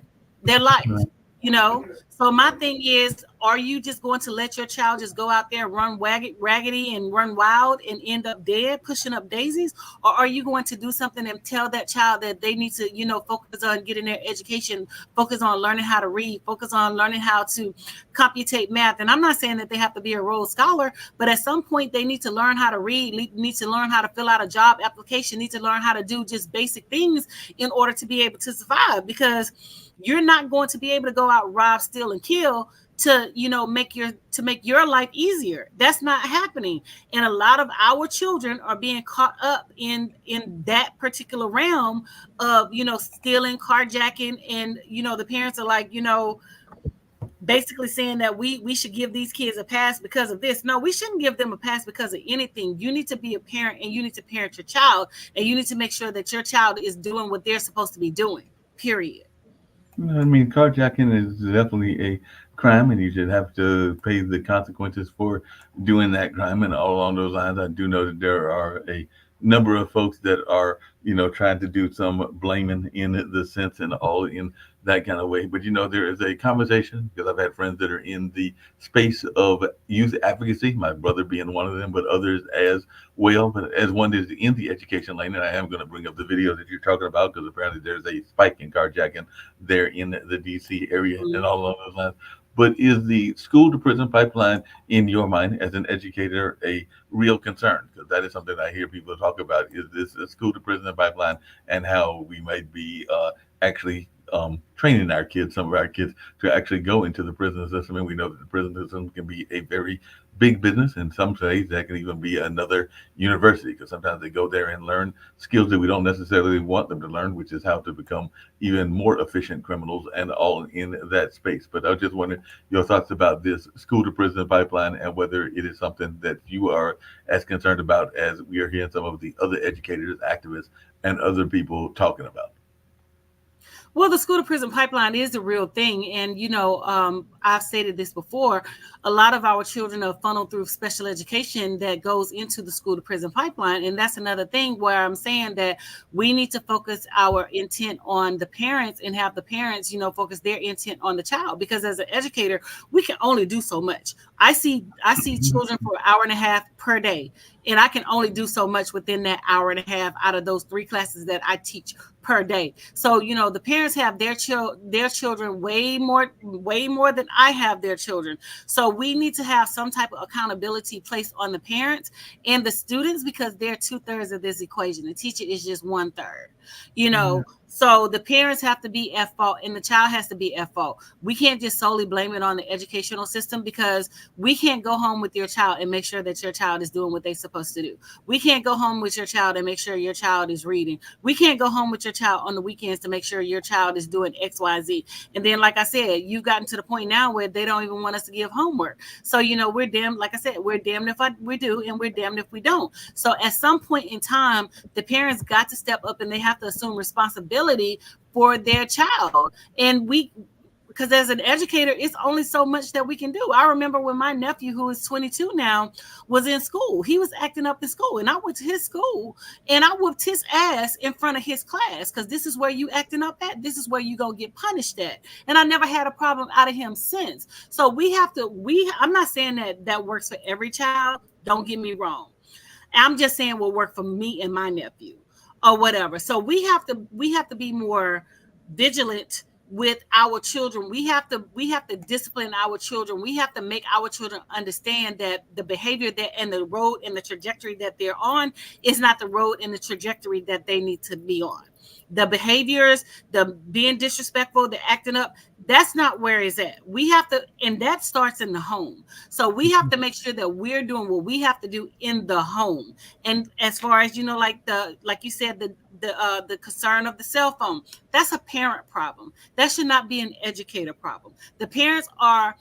[SPEAKER 1] So my thing is, are you just going to let your child just go out there and run raggedy and run wild and end up dead, pushing up daisies? Or are you going to do something and tell that child that they need to, focus on getting their education, focus on learning how to read, focus on learning how to computate math? And I'm not saying that they have to be a Rhodes Scholar, but at some point they need to learn how to read, need to learn how to fill out a job application, need to learn how to do just basic things in order to be able to survive, because you're not going to be able to go out, rob, steal, and kill to make your life easier. That's not happening. And a lot of our children are being caught up in that particular realm of stealing, carjacking, and the parents are like basically saying that we should give these kids a pass because of this. No, we shouldn't give them a pass because of anything. You need to be a parent, and you need to parent your child, and you need to make sure that your child is doing what they're supposed to be doing, period.
[SPEAKER 2] I mean, carjacking is definitely a crime, and you should have to pay the consequences for doing that crime. And all along those lines, I do know that there are a number of folks that are, trying to do some blaming in the sense and all in that kind of way. But there is a conversation because I've had friends that are in the space of youth advocacy, my brother being one of them, but others as well. But as one is in the education lane, and I am going to bring up the video that you're talking about because apparently there's a spike in carjacking there in the DC area and all along those lines. But is the school to prison pipeline, in your mind, as an educator, a real concern? Because that is something I hear people talk about. Is this a school to prison pipeline, and how we might be actually training our kids, some of our kids, to actually go into the prison system? And we know that the prison system can be a very big business. In some states, that can even be another university because sometimes they go there and learn skills that we don't necessarily want them to learn, which is how to become even more efficient criminals and all in that space. But I was just wondering your thoughts about this school to prison pipeline and whether it is something that you are as concerned about as we are hearing some of the other educators, activists, and other people talking about.
[SPEAKER 1] Well, the school to prison pipeline is a real thing. And, I've stated this before. A lot of our children are funneled through special education that goes into the school to prison pipeline. And that's another thing where I'm saying that we need to focus our intent on the parents and have the parents, focus their intent on the child. Because as an educator, we can only do so much. I see children for an hour and a half per day. And I can only do so much within that hour and a half out of those 3 classes that I teach per day. So, the parents have their children way more than I have their children. So we need to have some type of accountability placed on the parents and the students because they're 2/3 of this equation. The teacher is just 1/3, So the parents have to be at fault and the child has to be at fault. We can't just solely blame it on the educational system because we can't go home with your child and make sure that your child is doing what they're supposed to do. We can't go home with your child and make sure your child is reading. We can't go home with your child on the weekends to make sure your child is doing X, Y, Z. And then, like I said, you've gotten to the point now where they don't even want us to give homework. So, we're damned, like I said, we're damned if we do and we're damned if we don't. So at some point in time, the parents got to step up and they have to assume responsibility for their child. And because as an educator, it's only so much that we can do. I remember when my nephew, who is 22 now, was in school. He was acting up in school, and I went to his school and I whooped his ass in front of his class because this is where you acting up at. This is where you gonna get punished at. And I never had a problem out of him since. So I'm not saying that works for every child. Don't get me wrong. I'm just saying what worked for me and my nephew or whatever. So we have to be more vigilant with our children. We have to discipline our children. We have to make our children understand that the behavior and the road and the trajectory that they're on is not the road and the trajectory that they need to be on. The behaviors, the being disrespectful, the acting up, that's not where it's at. We have to, and that starts in the home. So we have to make sure that we're doing what we have to do in the home. And as far as, like you said, the concern of the cell phone, that's a parent problem. That should not be an educator problem. The parents are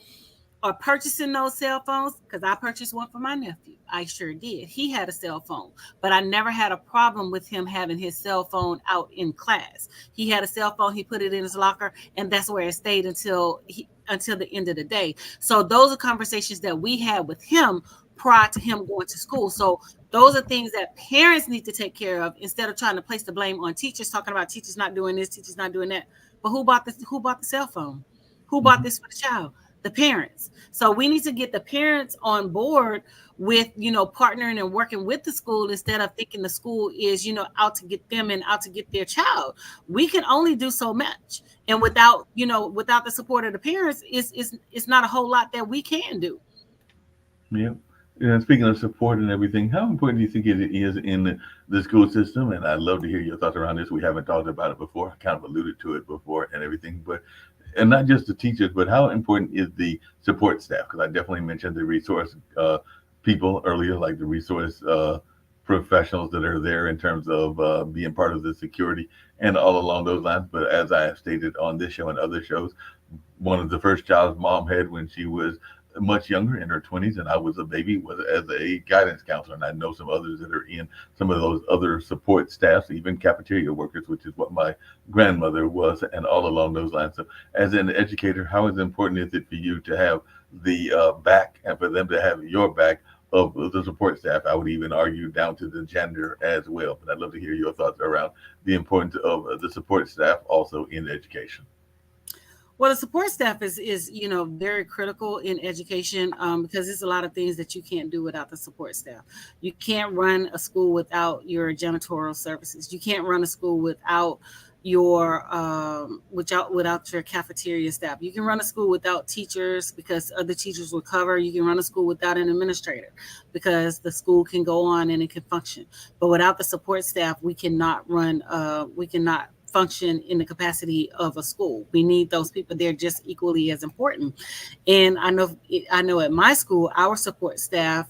[SPEAKER 1] purchasing those cell phones because I purchased one for my nephew. I sure did. He had a cell phone, but I never had a problem with him having his cell phone out in class. He had a cell phone. He put it in his locker, and that's where it stayed until the end of the day. So those are conversations that we had with him prior to him going to school. So those are things that parents need to take care of instead of trying to place the blame on teachers, talking about teachers not doing this, teachers not doing that. But who bought the cell phone? Who bought this for the child? The parents. So we need to get the parents on board with, partnering and working with the school instead of thinking the school is, out to get them and out to get their child. We can only do so much. And without the support of the parents, it's not a whole lot that we can do.
[SPEAKER 2] Yeah. Speaking of support and everything, how important do you think it is in the school system? And I'd love to hear your thoughts around this. We haven't talked about it before. I kind of alluded to it before and everything, and not just the teachers, but how important is the support staff? Because I definitely mentioned the resource people earlier, like the resource professionals that are there in terms of being part of the security and all along those lines. But as I have stated on this show and other shows, one of the first jobs mom had when she was much younger, in her 20s, and I was a baby, was as a guidance counselor. And I know some others that are in some of those other support staffs, even cafeteria workers, which is what my grandmother was, and all along those lines. So as an educator, how important is it for you to have the back and for them to have your back of the support staff. I would even argue down to the gender as well. But I'd love to hear your thoughts around the importance of the support staff also in education.
[SPEAKER 1] Well, the support staff is very critical in education, because there's a lot of things that you can't do without the support staff. You can't run a school without your janitorial services. You can't run a school without your cafeteria staff. You can run a school without teachers because other teachers will cover. You can run a school without an administrator because the school can go on and it can function. But without the support staff, we cannot run. We cannot function in the capacity of a school. We need those people. They're just equally as important. And I know at my school, our support staff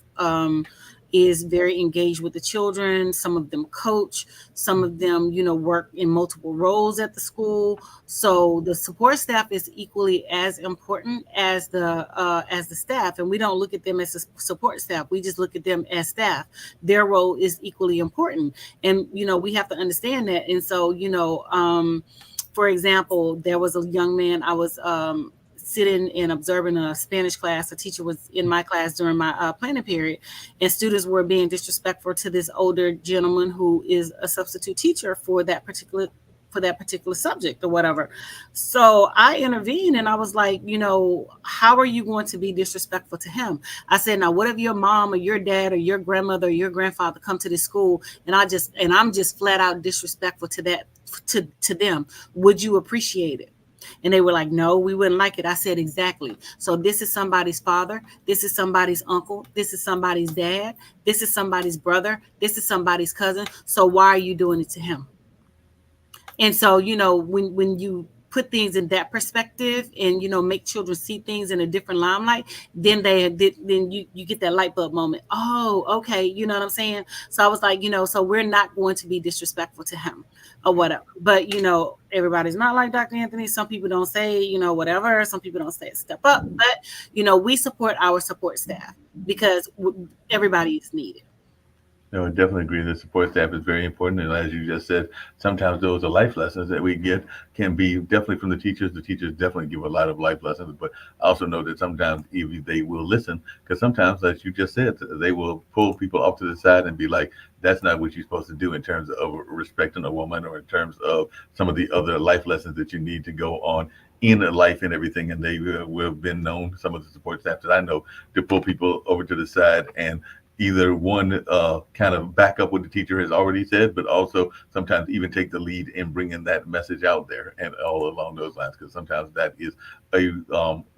[SPEAKER 1] is very engaged with the children. Some of them coach, some of them, work in multiple roles at the school. So the support staff is equally as important as the staff. And we don't look at them as a support staff. We just look at them as staff. Their role is equally important. And, we have to understand that. And so, for example, there was a young man I was sitting and observing a Spanish class. A teacher was in my class during my planning period, and students were being disrespectful to this older gentleman who is a substitute teacher for that particular subject or whatever. So I intervened and I was like, how are you going to be disrespectful to him? I said, now what if your mom or your dad or your grandmother or your grandfather come to this school and I'm just flat out disrespectful to them? Would you appreciate it? And they were like, no, we wouldn't like it. I said, exactly. So this is somebody's father. This is somebody's uncle. This is somebody's dad. This is somebody's brother. This is somebody's cousin. So why are you doing it to him? And so, when you put things in that perspective and, make children see things in a different limelight, then you get that light bulb moment. Oh, okay. You know what I'm saying? So I was like, so we're not going to be disrespectful to him or whatever. But, everybody's not like Dr. Anthony. Some people don't say, whatever. Some people don't say step up. But, we support our support staff because everybody is needed.
[SPEAKER 2] No, I definitely agree. The support staff is very important. And as you just said, sometimes those are life lessons that we get can be definitely from the teachers. The teachers definitely give a lot of life lessons, but I also know that sometimes even they will listen because sometimes, as you just said, they will pull people off to the side and be like, that's not what you're supposed to do in terms of respecting a woman or in terms of some of the other life lessons that you need to go on in life and everything. And they will have been known, some of the support staff that I know, to pull people over to the side and either one kind of back up what the teacher has already said, but also sometimes even take the lead in bringing that message out there and all along those lines, because sometimes that is a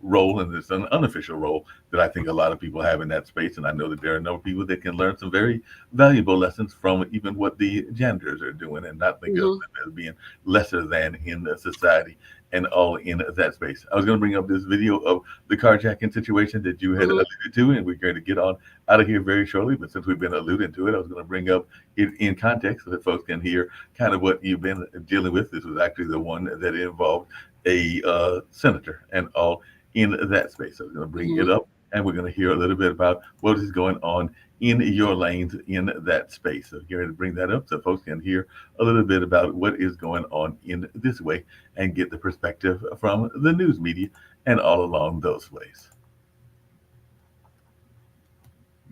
[SPEAKER 2] role, and it's an unofficial role that I think a lot of people have in that space. And I know that there are a number of people that can learn some very valuable lessons from even what the janitors are doing and not think of them as being lesser than in the society and all in that space. I was going to bring up this video of the carjacking situation that you had alluded to, and we're going to get on out of here very shortly. But since we've been alluding to it, I was going to bring up it in context so that folks can hear kind of what you've been dealing with. This was actually the one that involved a senator and all in that space. I was going to bring it up, and we're going to hear a little bit about what is going on in your lanes in that space. So get ready to bring that up so folks can hear a little bit about what is going on in this way and get the perspective from the news media and all along those ways.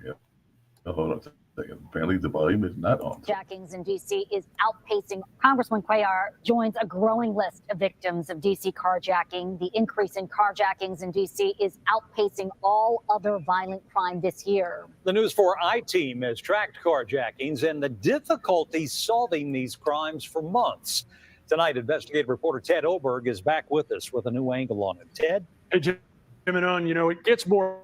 [SPEAKER 2] Yep. Oh, hold on a second. Apparently the volume is not on.
[SPEAKER 3] Carjackings in D.C. is outpacing. Congressman Cuellar joins a growing list of victims of D.C. carjacking. The increase in carjackings in D.C. is outpacing all other violent crime this year.
[SPEAKER 4] The News 4 I-Team has tracked carjackings and the difficulty solving these crimes for months. Tonight, investigative reporter Ted Oberg is back with us with a new angle on it. Ted?
[SPEAKER 5] Hey, Jim and Owen, it gets more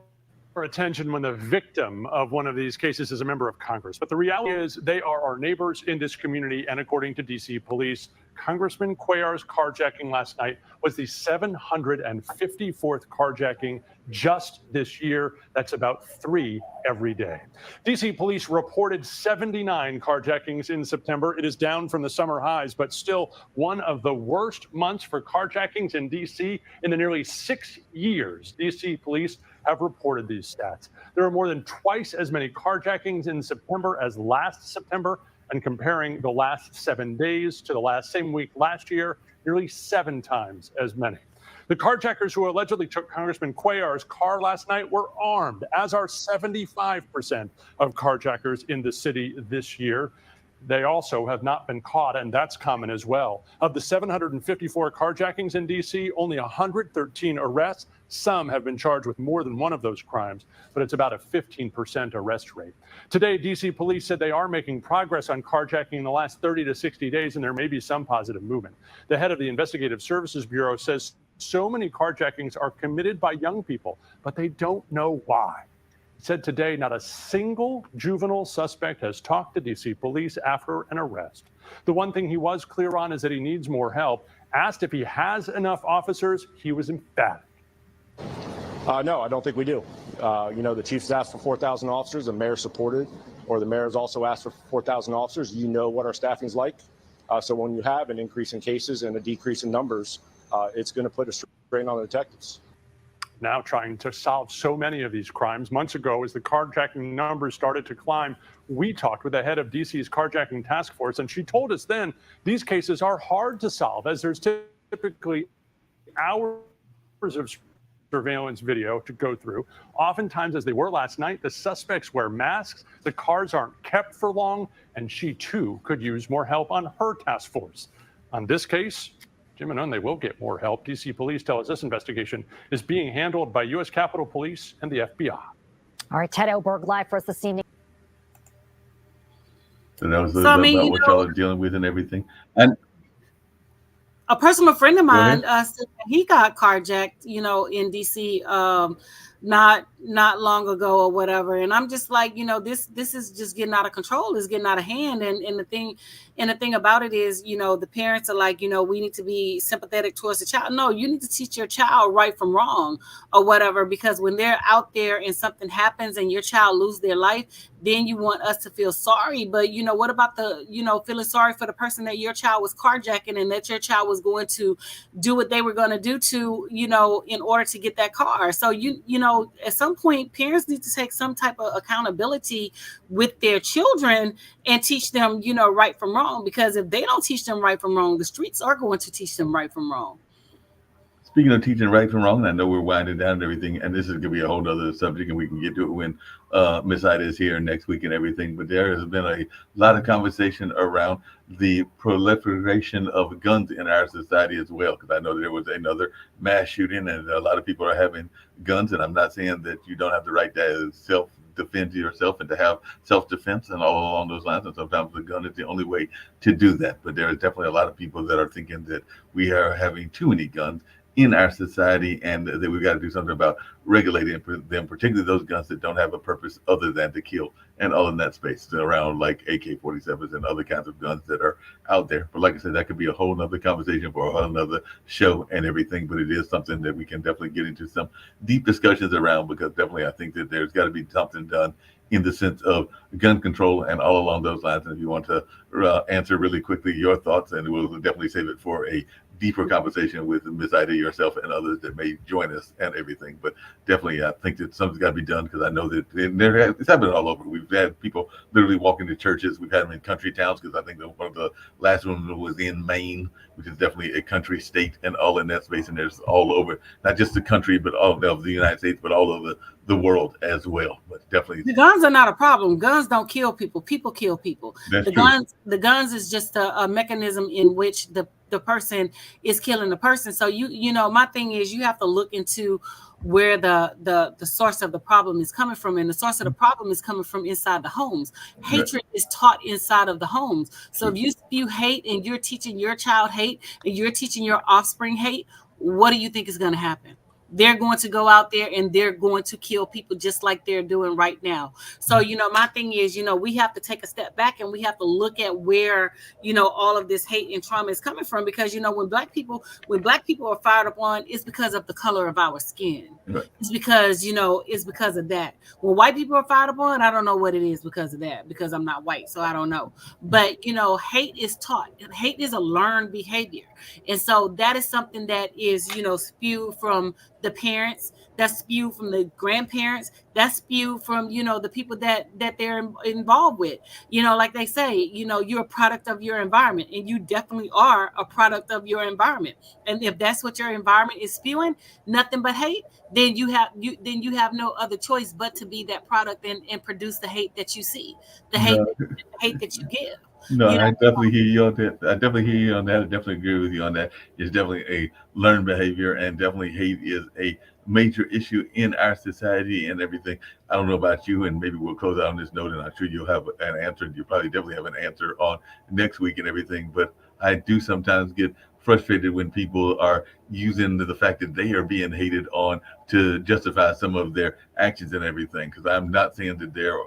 [SPEAKER 5] attention when the victim of one of these cases is a member of Congress. But the reality is they are our neighbors in this community. And according to DC police, Congressman Cuellar's carjacking last night was the 754th carjacking just this year. That's about 3 every day. DC police reported 79 carjackings in September. It is down from the summer highs, but still one of the worst months for carjackings in DC in the nearly 6 years DC police have reported these stats. There are more than twice as many carjackings in September as last September, and comparing the last 7 days to the same week last year, nearly 7 times as many. The carjackers who allegedly took Congressman Cuellar's car last night were armed, as are 75% of carjackers in the city this year. They also have not been caught, and that's common as well. Of the 754 carjackings in D.C., only 113 arrests. Some have been charged with more than one of those crimes, but it's about a 15% arrest rate. Today, D.C. police said they are making progress on carjacking in the last 30 to 60 days, and there may be some positive movement. The head of the Investigative Services Bureau says so many carjackings are committed by young people, but they don't know why. Said today not a single juvenile suspect has talked to D.C. police after an arrest. The one thing he was clear on is that he needs more help. Asked if he has enough officers, he was emphatic.
[SPEAKER 6] No, I don't think we do. The chief's asked for 4,000 officers, the mayor supported, or the mayor's also asked for 4,000 officers. You know what our staffing is like. So when you have an increase in cases and a decrease in numbers, it's going to put a strain on the detectives.
[SPEAKER 5] Now trying to solve so many of these crimes. Months ago, as the carjacking numbers started to climb, we talked with the head of DC's carjacking task force, and she told us then these cases are hard to solve as there's typically hours of surveillance video to go through. Oftentimes, as they were last night, the suspects wear masks, the cars aren't kept for long, and she too could use more help on her task force. On this case, Jim and Nunn, they will get more help. D.C. police tell us this investigation is being handled by U.S. Capitol Police and the FBI.
[SPEAKER 3] All right, Ted Oberg live for us this evening.
[SPEAKER 2] So that was about what y'all are dealing with and everything. And
[SPEAKER 1] a personal friend of mine said he got carjacked, in D.C. Not long ago or whatever. And I'm just like, this is just getting out of control. It's getting out of hand. And the thing about it is, the parents are like, we need to be sympathetic towards the child. No, you need to teach your child right from wrong or whatever, because when they're out there and something happens and your child loses their life, then you want us to feel sorry. But, what about the, feeling sorry for the person that your child was carjacking and that your child was going to do what they were going to do to, in order to get that car. So, at some point, parents need to take some type of accountability with their children and teach them, right from wrong. Because if they don't teach them right from wrong, the streets are going to teach them right from wrong.
[SPEAKER 2] Speaking of teaching right from wrong, and I know we're winding down and everything, and this is going to be a whole other subject, and we can get to it when Miss Ida is here next week and everything. But there has been a lot of conversation around the proliferation of guns in our society as well, because I know there was another mass shooting, and a lot of people are having guns, and I'm not saying that you don't have the right to self-defend yourself and to have self-defense and all along those lines, and sometimes the gun is the only way to do that. But there is definitely a lot of people that are thinking that we are having too many guns in our society, and that we've got to do something about regulating them, particularly those guns that don't have a purpose other than to kill, and all in that space around like AK-47s and other kinds of guns that are out there. But like I said, that could be a whole nother conversation for a whole nother show and everything, but it is something that we can definitely get into some deep discussions around, because definitely I think that there's got to be something done in the sense of gun control and all along those lines. And if you want to answer really quickly your thoughts, and we'll definitely save it for a deeper conversation with Ms. Ida, yourself, and others that may join us and everything. But definitely, I think that something's got to be done, because I know that it's happening all over. We've had people literally walking to churches. We've had them in country towns, because I think that one of the last ones was in Maine, which is definitely a country state, and all in that space. And there's all over, not just the country, but all of the United States, but all over the world as well. But definitely,
[SPEAKER 1] the guns are not a problem. Guns don't kill people. People kill people.
[SPEAKER 2] That's true.
[SPEAKER 1] The guns is just a mechanism in which the person is killing the person. So my thing is, you have to look into where the source of the problem is coming from, and the source of the problem is coming from inside the homes. Hatred is taught inside of the homes. So if you spew hate and you're teaching your child hate and you're teaching your offspring hate, what do you think is going to happen? They're going to go out there and they're going to kill people just like they're doing right now. So, my thing is, we have to take a step back and we have to look at where, all of this hate and trauma is coming from. Because, when black people are fired upon, it's because of the color of our skin. Right. It's because, it's because of that. When white people are fired upon, I don't know what it is because of that, because I'm not white. So I don't know. But, hate is taught. Hate is a learned behavior. And so that is something that is, spewed from the parents, that's spewed from the grandparents, that's spewed from, the people that they're involved with. Like they say, you're a product of your environment, and you definitely are a product of your environment. And if that's what your environment is spewing, nothing but hate, then you have no other choice but to be that product and produce the hate that you see, the hate that you give.
[SPEAKER 2] No, I definitely hear you on that. I definitely agree with you on that. It's definitely a learned behavior, and definitely hate is a major issue in our society and everything. I don't know about you, and maybe we'll close out on this note, and I'm sure you'll have an answer. You'll probably definitely have an answer on next week and everything. But I do sometimes get frustrated when people are using the fact that they are being hated on to justify some of their actions and everything. Because I'm not saying that there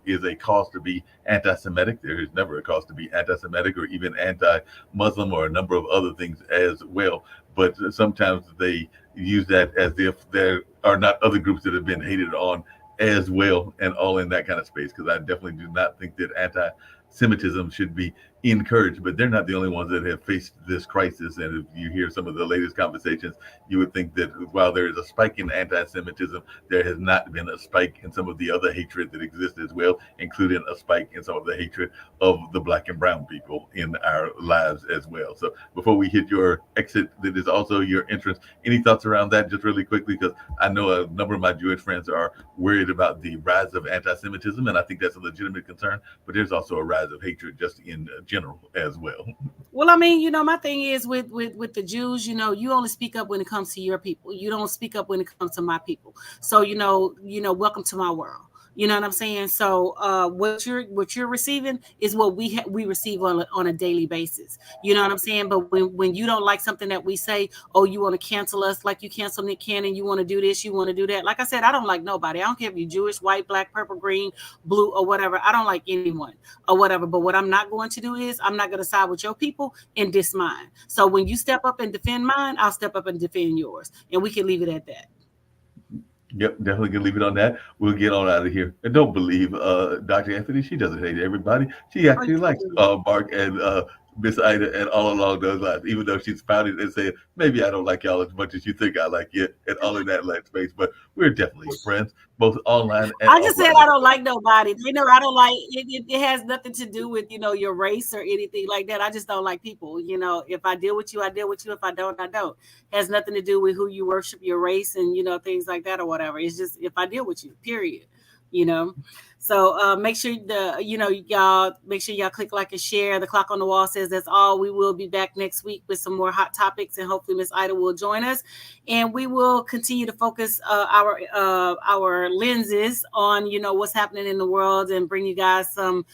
[SPEAKER 2] is a cause to be anti-Semitic. There is never a cause to be anti-Semitic or even anti-Muslim or a number of other things as well. But sometimes they use that as if there are not other groups that have been hated on as well, and all in that kind of space. Because I definitely do not think that anti-Semitism should be encouraged, but they're not the only ones that have faced this crisis. And if you hear some of the latest conversations, you would think that while there is a spike in anti-Semitism, there has not been a spike in some of the other hatred that exists as well, including a spike in some of the hatred of the Black and brown people in our lives as well. So before we hit your exit, that is also your entrance, any thoughts around that just really quickly? Because I know a number of my Jewish friends are worried about the rise of anti-Semitism, and I think that's a legitimate concern, but there's also a rise of hatred just in general as well.
[SPEAKER 1] Well, I mean, my thing is with the Jews, you only speak up when it comes to your people. You don't speak up when it comes to my people. So, welcome to my world. You know what I'm saying? So what you're receiving is what we receive on a daily basis. You know what I'm saying? But when you don't like something that we say, oh, you want to cancel us like you cancel Nick Cannon, you want to do this, you want to do that. Like I said, I don't like nobody. I don't care if you're Jewish, white, black, purple, green, blue, or whatever. I don't like anyone or whatever. But what I'm not going to do is I'm not going to side with your people and diss mine. So when you step up and defend mine, I'll step up and defend yours. And we can leave it at that.
[SPEAKER 2] Yep, definitely gonna leave it on that. We'll get on out of here. And don't believe Dr. Anthony. She doesn't hate everybody. She actually likes Mark and Miss Ida and all along those lines, even though she's spouted and said, maybe I don't like y'all as much as you think I like you, and all in that space. But we're definitely friends, both online and
[SPEAKER 1] I just said I don't like nobody. I don't like it. It has nothing to do with, your race or anything like that. I just don't like people. If I deal with you, I deal with you. If I don't, I don't. It has nothing to do with who you worship, your race, and, things like that or whatever. It's just if I deal with you, period. So make sure y'all click like and share. The clock on the wall says that's all. We will be back next week with some more hot topics, and hopefully Miss Ida will join us, and we will continue to focus our lenses on what's happening in the world, and bring you guys some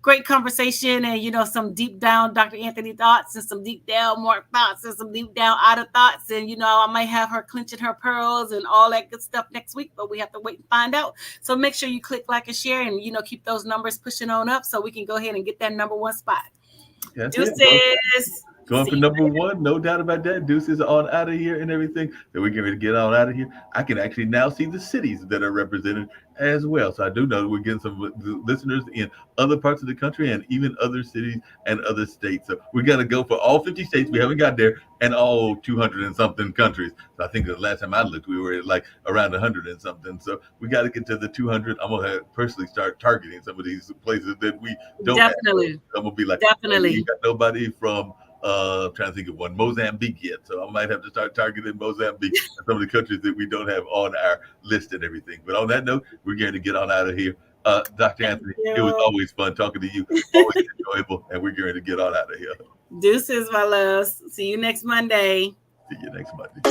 [SPEAKER 1] great conversation and some deep down Dr. Anthony thoughts, and some deep down Mark thoughts, and some deep down Ida thoughts, and I might have her clenching her pearls and all that good stuff next week, but we have to wait and find out. So make sure you click like and share, and keep those numbers pushing on up so we can go ahead and get that number one spot. Deuces.
[SPEAKER 2] Going for number one, no doubt about that. Deuces on out of here and everything. That we're going to get on out of here. I can actually now see the cities that are represented as well. So I do know we're getting some listeners in other parts of the country and even other cities and other states. So we're going to go for all 50 states. We haven't got there, and all 200 and something countries. So I think the last time I looked, we were at like around 100 and something. So we got to get to the 200. I'm going to personally start targeting some of these places that we don't
[SPEAKER 1] definitely
[SPEAKER 2] have. I'm going to be like,
[SPEAKER 1] definitely.
[SPEAKER 2] You got nobody from I'm trying to think of one, Mozambique yet. So I might have to start targeting Mozambique and some of the countries that we don't have on our list and everything. But on that note, we're going to get on out of here. Dr. Anthony, it was always fun talking to you. Always enjoyable. And we're going to get on out of here.
[SPEAKER 1] Deuces, my loves. See you next Monday.
[SPEAKER 2] See you next Monday.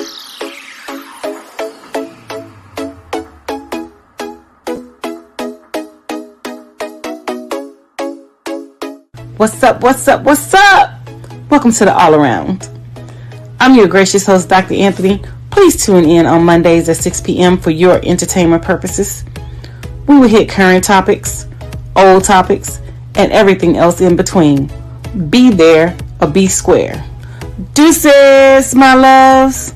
[SPEAKER 7] What's up? What's up? What's up? Welcome to the All Around. I'm your gracious host, Dr. Anthony. Please tune in on Mondays at 6 p.m. for your entertainment purposes. We will hit current topics, old topics, and everything else in between. Be there or be square. Deuces, my loves.